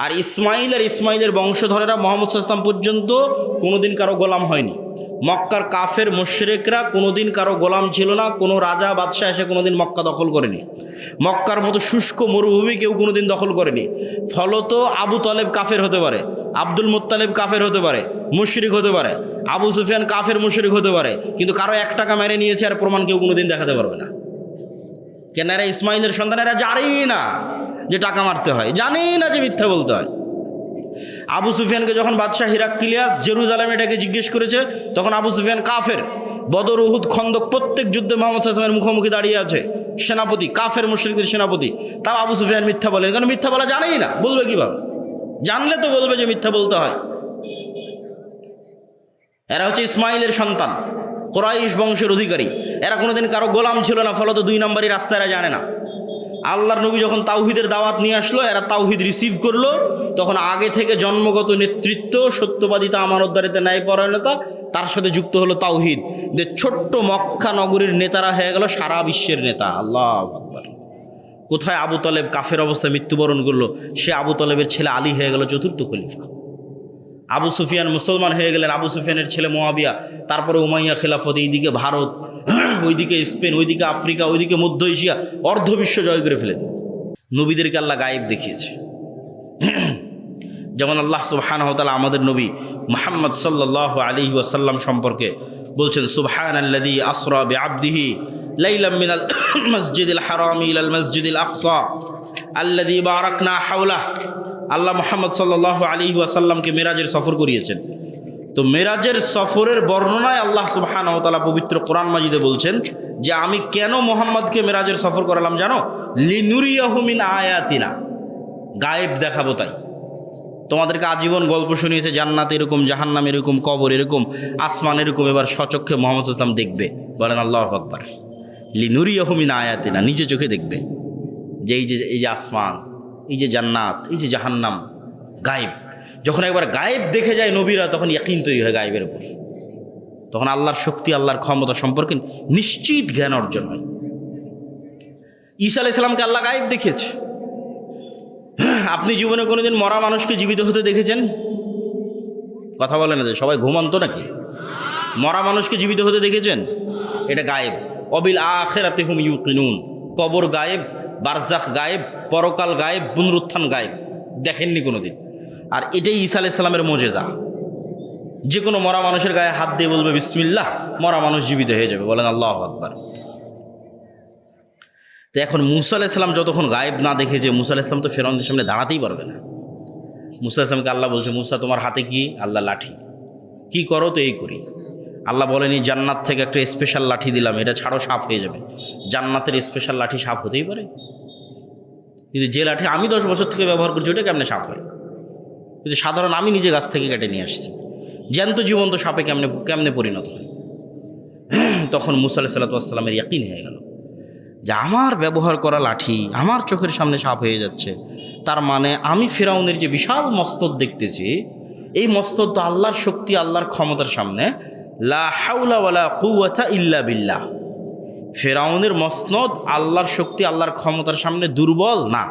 আর ইসমাইলের বংশধরেরা মুহাম্মদ সাল্লাল্লাহু আলাইহি ওয়াসাল্লাম পর্যন্ত কোনোদিন কারো গোলাম হয়নি। মক্কার কাফের মুশরিকরা কোনোদিন কারো গোলাম ছিল না। কোনো রাজা বাদশাহ এসে কোনোদিন মক্কা দখল করেনি। মক্কার মতো শুষ্ক মরুভূমি কেউ কোনোদিন দখল করেনি। ফলত আবু তালেব কাফের হতে পারে, আব্দুল মুত্তালিব কাফের হতে পারে, মুশরিক হতে পারে, আবু সুফিয়ান কাফের মুশরিক হতে পারে, কিন্তু কারো 1 টাকা মেরে নিয়েছে আর প্রমাণ কেউ কোনোদিন দেখাতে পারবে না। কেন? এরা ইসমাইলের সন্তান, এরা জানেই না যে টাকা মারতে হয়, জানেই না যে মিথ্যা বলতে হয়। আবু সুফিয়ানকে যখন বাদশাহ হিরাক্লিয়াস জেরুজালেমে এটাকে জিজ্ঞেস করেছে, তখন আবু সুফিয়ান কাফের। বদর, উহুদ, খন্দক প্রত্যেক যুদ্ধে মুহাম্মদ সাল্লাল্লাহু আলাইহি ওয়াসাল্লামের মুখোমুখি দাঁড়িয়ে আছে, সেনাপতি, কাফের মুশরিকদের সেনাপতি। তাও আবু সুফিয়ান মিথ্যা বলেন, কারণ মিথ্যা বলা জানেই না, বলবে কিভাবে? জানলে তো বলবে যে মিথ্যা বলতে হয়। এরা হচ্ছে ইসমাইলের সন্তান, কুরাইশ বংশের অধিকারী। এরা কোনোদিন কারো গোলাম ছিল না, ফলত 2 নম্বরই রাস্তা এরা জানে না। আল্লাহর নবী যখন তাওহিদের দাওয়াত নিয়ে আসলো, এরা তাওহিদ রিসিভ করলো, তখন আগে থেকে জন্মগত নেতৃত্ব, সত্যবাদিতা, আমানতদারিতা, ন্যায়পরায়ণতা, তার সাথে যুক্ত হলো তাওহিদ। যে ছোট্ট মক্কা নগরীর নেতারা হয়ে গেল সারা বিশ্বের নেতা। আল্লাহু আকবার। কোথায় আবু তালেব কাফের অবস্থায় মৃত্যুবরণ করলো, সে আবু তালেবের ছেলে আলী হয়ে গেল 4র্থ খলিফা। আবু সুফিয়ান মুসলমান হয়ে গেলেন, আবু সুফিয়ানের ছেলে মুআবিয়া। তারপরে উমাইয়া খেলাফত, এইদিকে ভারত, ওইদিকে স্পেন, ওইদিকে আফ্রিকা, ওইদিকে মধ্য এশিয়া, অর্ধবিশ্ব জয় করে ফেলেন। নবীদেরকে আল্লাহ গায়েব দেখিয়েছে। যেমন আল্লাহ সুবহানাহু ওয়া তাআলা আমাদের নবী মুহাম্মদ সাল্লাল্লাহু আলাইহি ওয়াসাল্লাম সম্পর্কে বলছেন, সুবহানাল্লাযী আসরা বিআবদিহি লাইলাম মিনাল মাসজিদিল হারামি ইলাল মাসজিদিল আকসা আল্লাযী বারাকনা হাওলাহু। আল্লাহ মুহাম্মদ সাল্লাল্লাহু আলাইহি ওয়াসাল্লামকে মেরাজের সফর করিয়েছেন। তো মেরাজের সফরের বর্ণনায় আল্লাহ সুবহানাহু ওয়া তাআলা পবিত্র কোরআন মাজিদে বলছেন যে আমি কেন মুহাম্মদকে মেরাজের সফর করালাম জানো? লিনুরিয়াহু মিন আয়াতিনা, গায়েব দেখাবো তাই। তোমাদেরকে আজীবন গল্প শুনিয়েছে জান্নাত এরকম, জাহান্নাম এরকম, কবর এরকম, আসমান এরকম। এবার সচক্ষে মুহাম্মদ সাল্লাল্লাহু আলাইহি ওয়াসাল্লাম দেখবে। বলেন আল্লাহু আকবার। লিনুরিয়াহু মিন আয়াতিনা, নিজে চোখে দেখবে যে এই যে আসমান, এই যে জান্নাত, এই যে জাহান্নাম, গায়েব। যখন একবার গায়েব দেখে যায় নবীরা, তখন ইয়াকিন তৈরি হয় গায়েবের উপর। তখন আল্লাহর শক্তি, আল্লাহর ক্ষমতা সম্পর্কে নিশ্চিত জ্ঞান অর্জন হয়। ঈসা আলাইহিস সালামকে আল্লাহ গায়েব দেখিয়েছে। আপনি জীবনে কোনোদিন মরা মানুষকে জীবিত হতে দেখেছেন? কথা বলে না যে সবাই ঘুমন্ত নাকি? মরা মানুষকে জীবিত হতে দেখেছেন? এটা গায়েব। অবিল আখিরাতি হুম ইউকিনুন। কবর গায়েব, বারজাখ গায়েব, পরকাল গায়েব, পুনরুত্থান গায়েব, দেখেননি কোনোদিন। আর এটাই ঈসা আলাইহিস সালামের মুজিজা। যে কোনো মরা মানুষের গায়ে হাত দিয়ে বলবে বিসমিল্লাহ, মরা মানুষ জীবিত হয়ে যাবে। বলেন আল্লাহু আকবার। তো এখন মুসা আলাইহিস সালাম যতক্ষণ গায়েব না দেখেছে, মুসা আলাইহিস সালাম তো ফেরাউনের সামনে দাঁড়াতেই পারবে না। মুসা আলাইহিস সালামকে আল্লাহ বলছে, মুসা তোমার হাতে কি? আল্লাহ লাঠি। কি করো? তো এই করি। আল্লাহ বলেনি জান্নাত থেকে একটা স্পেশাল লাঠি দিলাম, এটা ছাড়ো সাপ হয়ে যাবে। জান্নাতের স্পেশাল লাঠি সাপ হতেই পারে? কিন্তু যে লাঠি আমি 10 বছর থেকে ব্যবহার করছি, ওটা কেমনে সাপ হয়? কিন্তু সাধারণ আমি নিজে গাছ থেকে কেটে নিয়ে আসছি, জ্যান্ত জীবন্ত সাপে কেমনে পরিণত হয়? তখন মুসা আলাইহিস সালামের ইয়াকিন হয়ে গেল যে আমার ব্যবহার করা লাঠি আমার চোখের সামনে সাপ হয়ে যাচ্ছে, তার মানে আমি ফেরাউনের যে বিশাল মস্তদ দেখতেছি, এই মস্তদ তো আল্লাহর শক্তি, আল্লাহর ক্ষমতার সামনে লা হাওলা ওয়ালা কুওয়াতা ইল্লা বিল্লাহ। ফেরাউনের মসনদ আল্লাহর শক্তি, আল্লাহর ক্ষমতার সামনে দুর্বল না।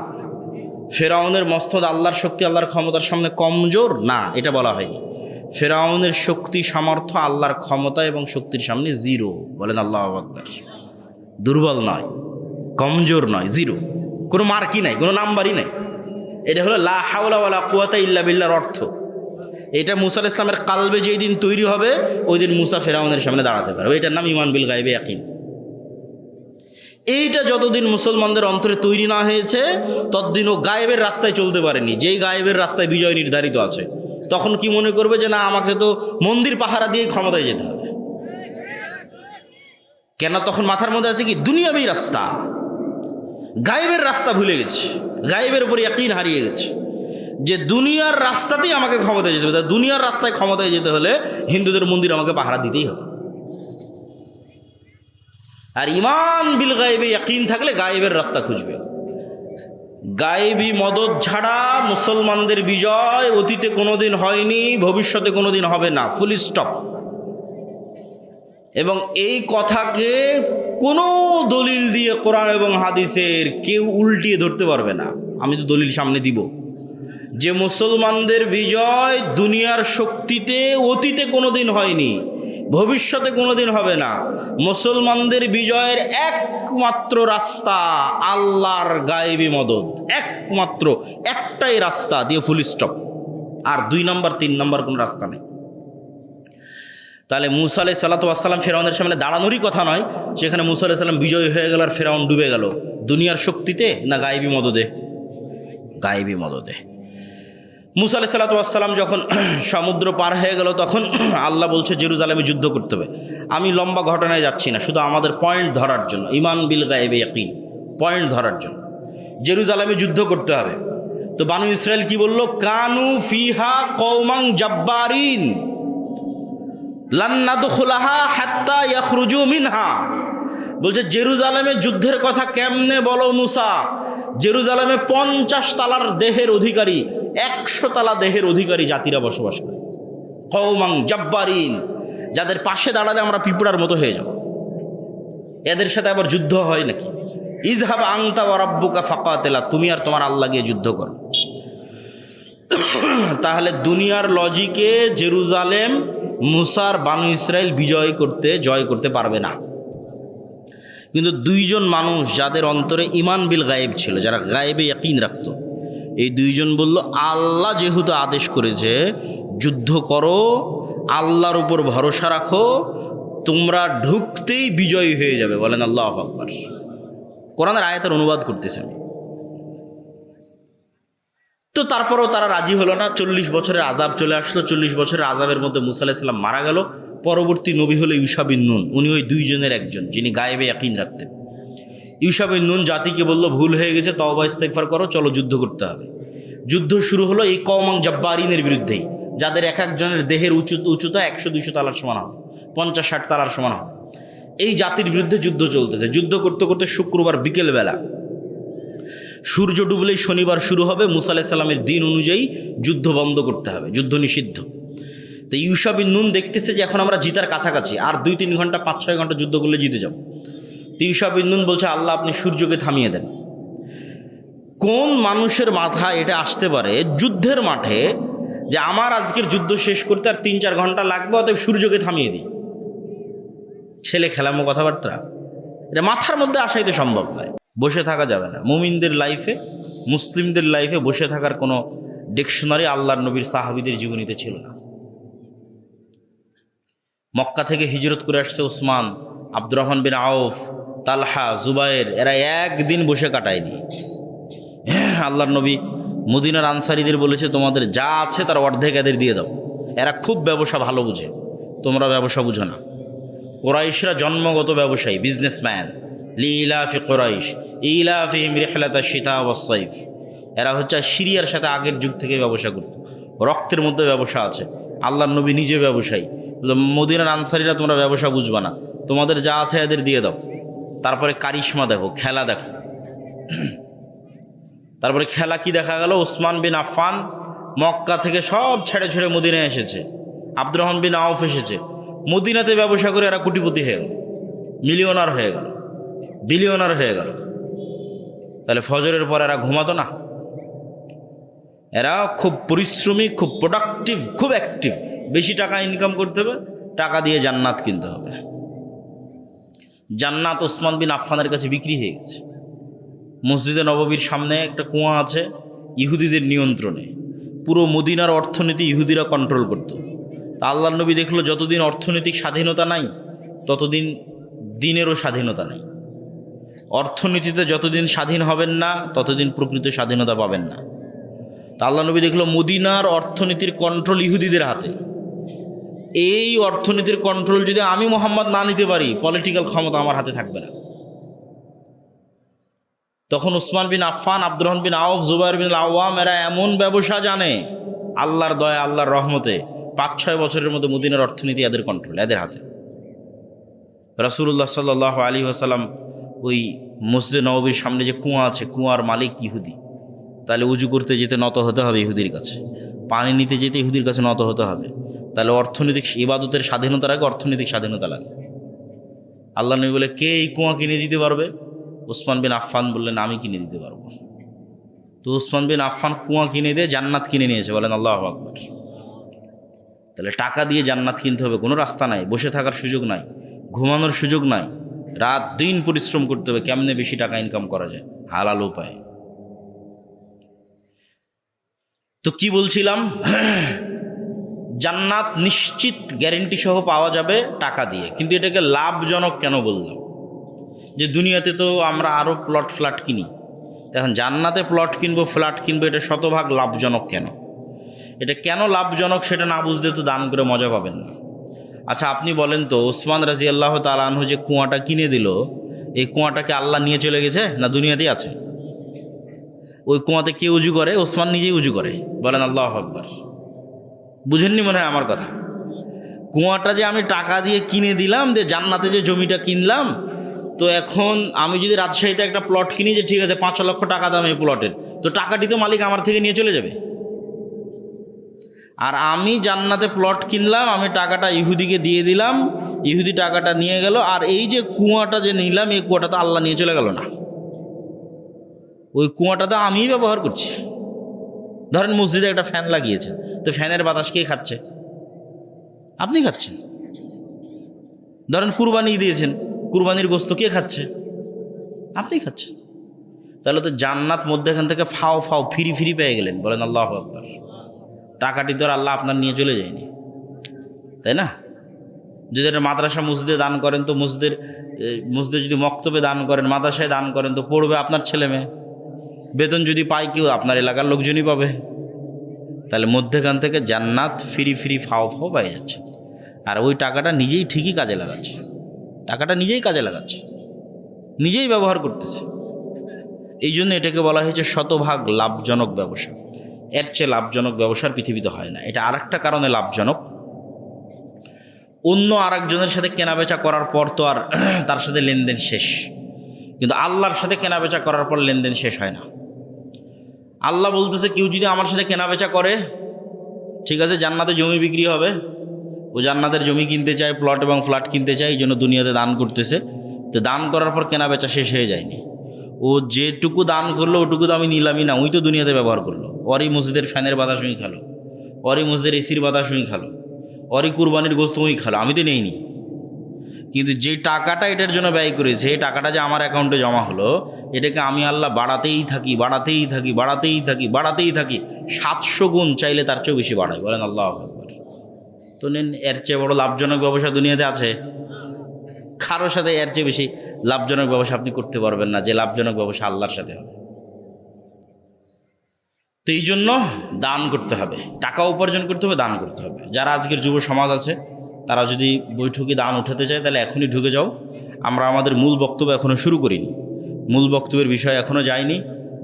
ফেরাউনের মসনদ আল্লাহর শক্তি, আল্লাহর ক্ষমতার সামনে কমজোর না, এটা বলা হয়নি। ফেরাউনের শক্তি, সামর্থ্য আল্লাহর ক্ষমতা এবং শক্তির সামনে জিরো। বলেন আল্লাহু আকবার। দুর্বল নয়, কমজোর নয়, জিরো। কোনো মার্কই নাই, কোনো নাম্বারই নাই। এটা হলো লা হাওলা ওয়ালা কুওয়াতা ইল্লা বিল্লাহর অর্থ। এটা মুসা আলাইহিস সালামের কালবে যেই দিন তৈরি হবে, ওই দিন মুসা ফেরাউনের সামনে দাঁড়াতে পারবে। এটার নাম ঈমান বিল গায়বে ইয়াকিন। এইটা যতদিন মুসলমানদের অন্তরে তৈরি না হয়েছে, ততদিন ও গায়েবের রাস্তায় চলতে পারেনি। যেই গায়েবের রাস্তায় বিজয় নির্ধারিত আছে, তখন কি মনে করবে যে না, আমাকে তো মন্দির পাহারা দিয়ে ক্ষমতায় যেতে হবে। কেন? তখন মাথার মধ্যে আছে কি? দুনিয়াবী রাস্তা, গায়েবের রাস্তা ভুলে গেছে, গায়েবের উপর ইয়াকিন হারিয়ে গেছে যে দুনিয়ার রাস্তাতেই আমাকে ক্ষমতায় যেতে হবে। দুনিয়ার রাস্তায় ক্ষমতায় যেতে হলে হিন্দুদের মন্দির আমাকে পাহারা দিতেই হবে। আর ঈমান বিল গায়বে ইয়াকিন থাকলে গায়েবের রাস্তা খুঁজবে। গায়েবী মদদ ছাড়া মুসলমানদের বিজয় অতীতে কোনোদিন হয়নি, ভবিষ্যতে কোনোদিন হবে না, ফুল স্টপ। এবং এই কথাকে কোনো দলিল দিয়ে, কোরআন এবং হাদিসের, কেউ উল্টিয়ে ধরতে পারবে না। আমি তো দলিল সামনে দিব যে মুসলমানদের বিজয় দুনিয়ার শক্তিতে অতীতে কোনোদিন হয়নি, ভবিষ্যতে কোনোদিন হবে না। মুসলমানদের বিজয়ের একমাত্র রাস্তা আল্লাহর গায়েবী মদদ, একমাত্র একটাই রাস্তা, দিয়ে ফুল স্টপ। আর 2 নম্বর 3 নম্বর কোনো রাস্তা নেই। তাহলে মুসা আলাইহিস সালাতু ওয়াস সালাম ফেরাউনের সামনে দাঁড়ানোরই কথা নয়, সেখানে মুসা আলাইহিস সালাম বিজয় হয়ে গেল আর ফেরাউন ডুবে গেল। দুনিয়ার শক্তিতে না গায়েবী মদদে? গায়েবী মদদে। মুসা আলাইহিস সালাতু ওয়াস সালাম যখন সমুদ্র পার হয়ে গেল, তখন আল্লাহ বলছে জেরুজালেমে যুদ্ধ করতে হবে। আমি লম্বা ঘটনায় যাচ্ছি না, শুধু আমাদের পয়েন্ট ধরার জন্য, ঈমান বিল গায়বি ইয়াকিন, পয়েন্ট ধরার জন্য জেরুজালেমে যুদ্ধ করতে হবে। তো বানু ইসরাইল কি বলল? কানু ফিহা কওমান জাব্বারিন লান নাদখুলাহা হাত্তা ইয়াখরুজু মিনহা। বলছে জেরুজালেমে যুদ্ধের কথা কেমনে বলো মুসা? জেরুজালেমে 50 তালার দেহের অধিকারী, 100 তালা দেহের অধিকারী জাতিরা বসবাস করে, কওমান জাব্বারিন, যাদের পাশে দাঁড়ালে আমরা পিঁপড়ার মতো হয়ে যাব। এদের সাথে আবার যুদ্ধ হয় নাকি? ইযহাব আনতা ওয়া রাব্বুকা ফাকাতিলা, তুমি আর তোমার আল্লাহ গিয়ে যুদ্ধ করো। তাহলে দুনিয়ার লজিকে জেরুজালেম মুসার বানু ইসরাইল জয় করতে পারবে না। কিন্তু 2 জন মানুষ যাদের অন্তরে ঈমান বিল গায়েব ছিল, যারা গায়েবে ইয়াকিন রাখত, এই 2 জন বলল আল্লাহ যেহেতু আদেশ করেছে যুদ্ধ করো, আল্লাহর উপর ভরসা রাখো, তোমরা ঢুকতেই বিজয়ী হয়ে যাবে। বলেন আল্লাহু আকবার। কোরআনের আয়াতের অনুবাদ করতেছে আমি। তো তারপরেও তারা রাজি হলো না। 40 বছরের আযাব চলে আসলো। 40 বছরের আযাবের মধ্যে মুসা আলাইহিস সালাম মারা গেল। পরবর্তী নবী হলো ইউশা বিন নুন। উনি ওই 2 জনের একজন, যিনি গায়েবে ইয়াকিন রাখতেন। ইউশা বিন নুন জাতিকে বলল ভুল হয়ে গেছে, তওবা ইস্তেগফার করো, চলো যুদ্ধ করতে হবে। যুদ্ধ শুরু হলো এই কওমান জাব্বারিনের বিরুদ্ধেই, যাদের এক একজনের দেহের উচ্চতা 100-200 তালার সমান হবে, 50-60 তালার সমান হবে। এই জাতির বিরুদ্ধে যুদ্ধ চলতেছে। যুদ্ধ করতে করতে শুক্রবার বিকেলবেলা, সূর্য ডুবলেই শনিবার শুরু হবে। মুসা আলাইহিস সালামের দিন অনুযায়ী যুদ্ধ বন্ধ করতে হবে, যুদ্ধ নিষিদ্ধ। তো ইউশা বিন নুন দেখতেছে যে এখন আমরা জিতার কাছাকাছি, আর 2-3 ঘন্টা 5-6 ঘন্টা যুদ্ধ করলে জিতে যাব। তো ইউশা বিন নুন বলছে আল্লাহ আপনি সূর্যকে থামিয়ে দেন। কোন মানুষের মাথায় এটা আসতে পারে যুদ্ধের মাঠে যে আমার আজকের যুদ্ধ শেষ করতে আর 3-4 ঘন্টা লাগবে, অতএব সূর্যকে থামিয়ে দিই? ছেলে খেলামো কথাবার্তা, এটা মাথার মধ্যে আসাই তো সম্ভব নয়। বসে থাকা যাবে না। মুমিনদের লাইফে, মুসলিমদের লাইফে বসে থাকার কোনো ডিকশনারি আল্লাহর নবীর সাহাবীদের জীবনীতে ছিল না। মক্কা থেকে হিজরত করে আসছে উসমান, আব্দুর রহমান বিন আউফ, তালহা, জুবায়ের, এরা একদিন বসে কাটায়নি। আল্লাহর নবী মদিনার আনসারীদের বলেছে তোমাদের যা আছে তার অর্ধেক এদের দিয়ে দাও, এরা খুব ব্যবসা ভালো বুঝে, তোমরা ব্যবসা বুঝো না। কুরাইশরা জন্মগত ব্যবসায়ী, বিজনেসম্যান। লিইলাফি কুরাইশ ইলাফিহিম রিহলাতাশ শিতা ওয়াস সাইফ। এরা হচ্ছে সিরিয়ার সাথে আগের যুগ থেকে ব্যবসা করত, রক্তের মধ্যে ব্যবসা আছে। আল্লাহর নবী নিজে ব্যবসায়ী। মদিনার আনসারীরা তোমরা ব্যবসা বুঝবা না, তোমাদের যা আছে এদের দিয়ে দাও। তারপরে কারিশমা দেখো, খেলা দেখো। তারপরে খেলা কি দেখা গেল? ওসমান বিন আফফান মক্কা থেকে সব ছেড়ে ছেড়ে মদিনায় এসেছে, আব্দুর রহমান বিন আউফ এসেছে। মদিনাতে ব্যবসা করে এরা কোটিপতি হয়ে গেল, মিলিয়নার হয়ে গেল, বিলিয়নার হয়ে গেল। তাহলে ফজরের পর এরা ঘুমাতো না? এরা খুব পরিশ্রমী, খুব প্রোডাক্টিভ, খুব অ্যাক্টিভ। বেশি টাকা ইনকাম করতে হবে, টাকা দিয়ে জান্নাত কিনতে হবে। জান্নাত ওসমান বিন আফফানের কাছে বিক্রি হয়ে গেছে। মসজিদে নববীর সামনে একটা কুয়া আছে, ইহুদিদের নিয়ন্ত্রণে। পুরো মদিনার অর্থনীতি ইহুদিরা কন্ট্রোল করত। তা আল্লাহর নবী দেখলো যতদিন অর্থনৈতিক স্বাধীনতা নাই ততদিন দিনেরও স্বাধীনতা নেই। অর্থনীতিতে যতদিন স্বাধীন হবেন না ততদিন প্রকৃত স্বাধীনতা পাবেন না। তা আল্লাহ নবী দেখলো মদিনার অর্থনীতির কন্ট্রোল ইহুদিদের হাতে। এই অর্থনীতির কন্ট্রোল যদি আমি মোহাম্মদ না নিতে পারি, পলিটিক্যাল ক্ষমতা আমার হাতে থাকবে না। তখন উসমান বিন আফফান, আব্দুর রহমান বিন আউফ, জুবায়ের বিন আওয়াম, এরা এমন ব্যবসা জানে, আল্লাহর দয়া, আল্লাহর রহমতে 5-6 বছরের মধ্যে মদিনার অর্থনীতি এদের কন্ট্রোল, এদের হাতে। রাসূলুল্লাহ সাল্লাল্লাহু আলাইহি ওয়াসাল্লাম ওই মসজিদে নববীর সামনে যে কুয়া আছে, কুয়ার মালিক ইহুদি। তাহলে উজু করতে যেতে নত হতে হবে ইহুদির কাছে, পানি নিতে যেতে ইহুদির কাছে নত হতে হবে। তাহলে অর্থনৈতিক ইবাদতের স্বাধীনতার আগে অর্থনৈতিক স্বাধীনতা লাগে। আল্লাহ নবী বলে কে এই কুয়া কিনে দিতে পারবে? উসমান বিন আফফান বললেন আমি কিনে দিতে পারবো। তো উসমান বিন আফফান কুয়া কিনে দিয়ে জান্নাত কিনে নিয়েছে, বলেন আল্লাহু আকবার। তাহলে টাকা দিয়ে জান্নাত কিনতে হবে, কোনো রাস্তা নাই, বসে থাকার সুযোগ নাই, ঘুমানোর সুযোগ নাই, রাত দিন পরিশ্রম করতে হবে কেমনে বেশি টাকা ইনকাম করা যায় হালাল উপায়ে। তো কি বলছিলাম, জান্নাত নিশ্চিত গ্যারেন্টি সহ পাওয়া যাবে টাকা দিয়ে, কিন্তু এটাকে লাভজনক কেন বললাম? যে দুনিয়াতে তো আমরা আরও প্লট ফ্ল্যাট কিনি, এখন জান্নাতে প্লট কিনবো ফ্ল্যাট কিনবো, এটা শতভাগ লাভজনক কেন? এটা কেন লাভজনক সেটা না বুঝলে তো দান করে মজা পাবেন না। আচ্ছা আপনি বলেন তো, ওসমান রাদিয়াল্লাহু তাআলা আনহু যে কুয়াটা কিনে দিল, এই কুয়াটাকে আল্লাহ নিয়ে চলে গেছে না দুনিয়াতেই আছে? ওই কুয়াতে কে উজু করে? ওসমান নিজেই উজু করে, বলেন আল্লাহু আকবার। বুঝেননি মনে হয় আমার কথা? কুয়াটা যে আমি টাকা দিয়ে কিনে দিলাম, যে জান্নাতে যে জমিটা কিনলাম, তো এখন আমি যদি রাজশাহীতে একটা প্লট কিনি, যে ঠিক আছে 5 লক্ষ টাকা দাম এই প্লটের, তো টাকাটি তো মালিক আমার থেকে নিয়ে চলে যাবে। আর আমি জান্নাতে প্লট কিনলাম, আমি টাকাটা ইহুদিকে দিয়ে দিলাম, ইহুদি টাকাটা নিয়ে গেল, আর এই যে কুয়াটা যে নিলাম, এই কুয়াটা তো আল্লাহ নিয়ে চলে গেল না, ওই কুয়াটা তো আমিই ব্যবহার করছি। ধরেন মসজিদে একটা ফ্যান লাগিয়েছে, তো ফ্যানের বাতাস কে খাচ্ছে? আপনি খাচ্ছেন। ধরেন কুরবানি দিয়েছেন, কুরবানির গোস্ত কে খাচ্ছে? আপনি খাচ্ছেন। তাহলে তো জান্নাত মধ্যেখান থেকে ফাও ফাও ফিরি ফিরি পেয়ে গেলেন, বলেন আল্লাহু আকবার। টাকাটি তো আর আল্লাহ আপনার নিয়ে চলে যায়নি, তাই না? যদি একটা মাদ্রাসা মসজিদে দান করেন, তো মসজিদে যদি মক্তবে দান করেন, মাদ্রাসায় দান করেন, তো পড়বে আপনার ছেলে মেয়ে। বেতন যদি পায় কেউ, আপনার এলাকার লোকজনই পাবে। তাহলে মধ্যেখান থেকে জান্নাত ফিরি ফিরি ফাও ফাও পাই যাচ্ছে, আর ওই টাকাটা নিজেই ঠিকই কাজে লাগাচ্ছে, টাকাটা নিজেই কাজে লাগাচ্ছে, নিজেই ব্যবহার করতেছে। এই জন্য এটাকে বলা হয়েছে শতভাগ লাভজনক ব্যবসা। এর চেয়ে লাভজনক ব্যবসার পৃথিবীতে হয় না। এটা আরেকটা কারণে লাভজনক, অন্য আরেকজনের সাথে কেনাবেচা করার পর তো আর তার সাথে লেনদেন শেষ, কিন্তু আল্লাহর সাথে কেনাবেচা করার পর লেনদেন শেষ হয় না। আল্লাহ বলতেছে, কেউ যদি আমার সাথে কেনাবেচা করে, ঠিক আছে জান্নাতে জমি বিক্রি হবে, ও জান্নাতের জমি কিনতে চায়, প্লট এবং ফ্ল্যাট কিনতে চায়, এই জন্য দুনিয়াতে দান করতেছে। তো দান করার পর কেনাবেচা শেষ হয়ে যায়নি, ও যেটুকু দান করলো ওটুকু তো আমি নিলামই না, ওই তো দুনিয়াতে ব্যবহার করলো। ওরই মসজিদের ফ্যানের বাতাস উই খালো, ওরই মসজিদের এসির বাতাস উই খালো, ওরই কুরবানির গোস্ত উই খালো, আমি তো নেইনি। কিন্তু যে টাকাটা এটার জন্য ব্যয় করেছে, এই টাকাটা যে আমার অ্যাকাউন্টে জমা হলো, এটাকে আমি আল্লাহ বাড়াতেই থাকি, বাড়াতেই থাকি, বাড়াতেই থাকি, বাড়াতেই থাকি, 700 গুণ, চাইলে তার চেয়েও বেশি বাড়াই, বলেন আল্লাহু আকবার। তো নেন, এর চেয়ে বড় লাভজনক ব্যবসা দুনিয়াতে আছে? কারোর সাথে এর চেয়ে বেশি লাভজনক ব্যবসা আপনি করতে পারবেন না, যে লাভজনক ব্যবসা আল্লাহর সাথে হবে। তো এই জন্য দান করতে হবে, টাকা উপার্জন করতে হবে, দান করতে হবে। যারা আজকের যুব সমাজ আছে, তারা যদি বৈঠকে দান উঠাতে চায়, তাহলে এখনই ঢুকে যাও। আমরা আমাদের মূল বক্তব্য এখনও শুরু করিনি, মূল বক্তব্যের বিষয় এখনও যায়নি।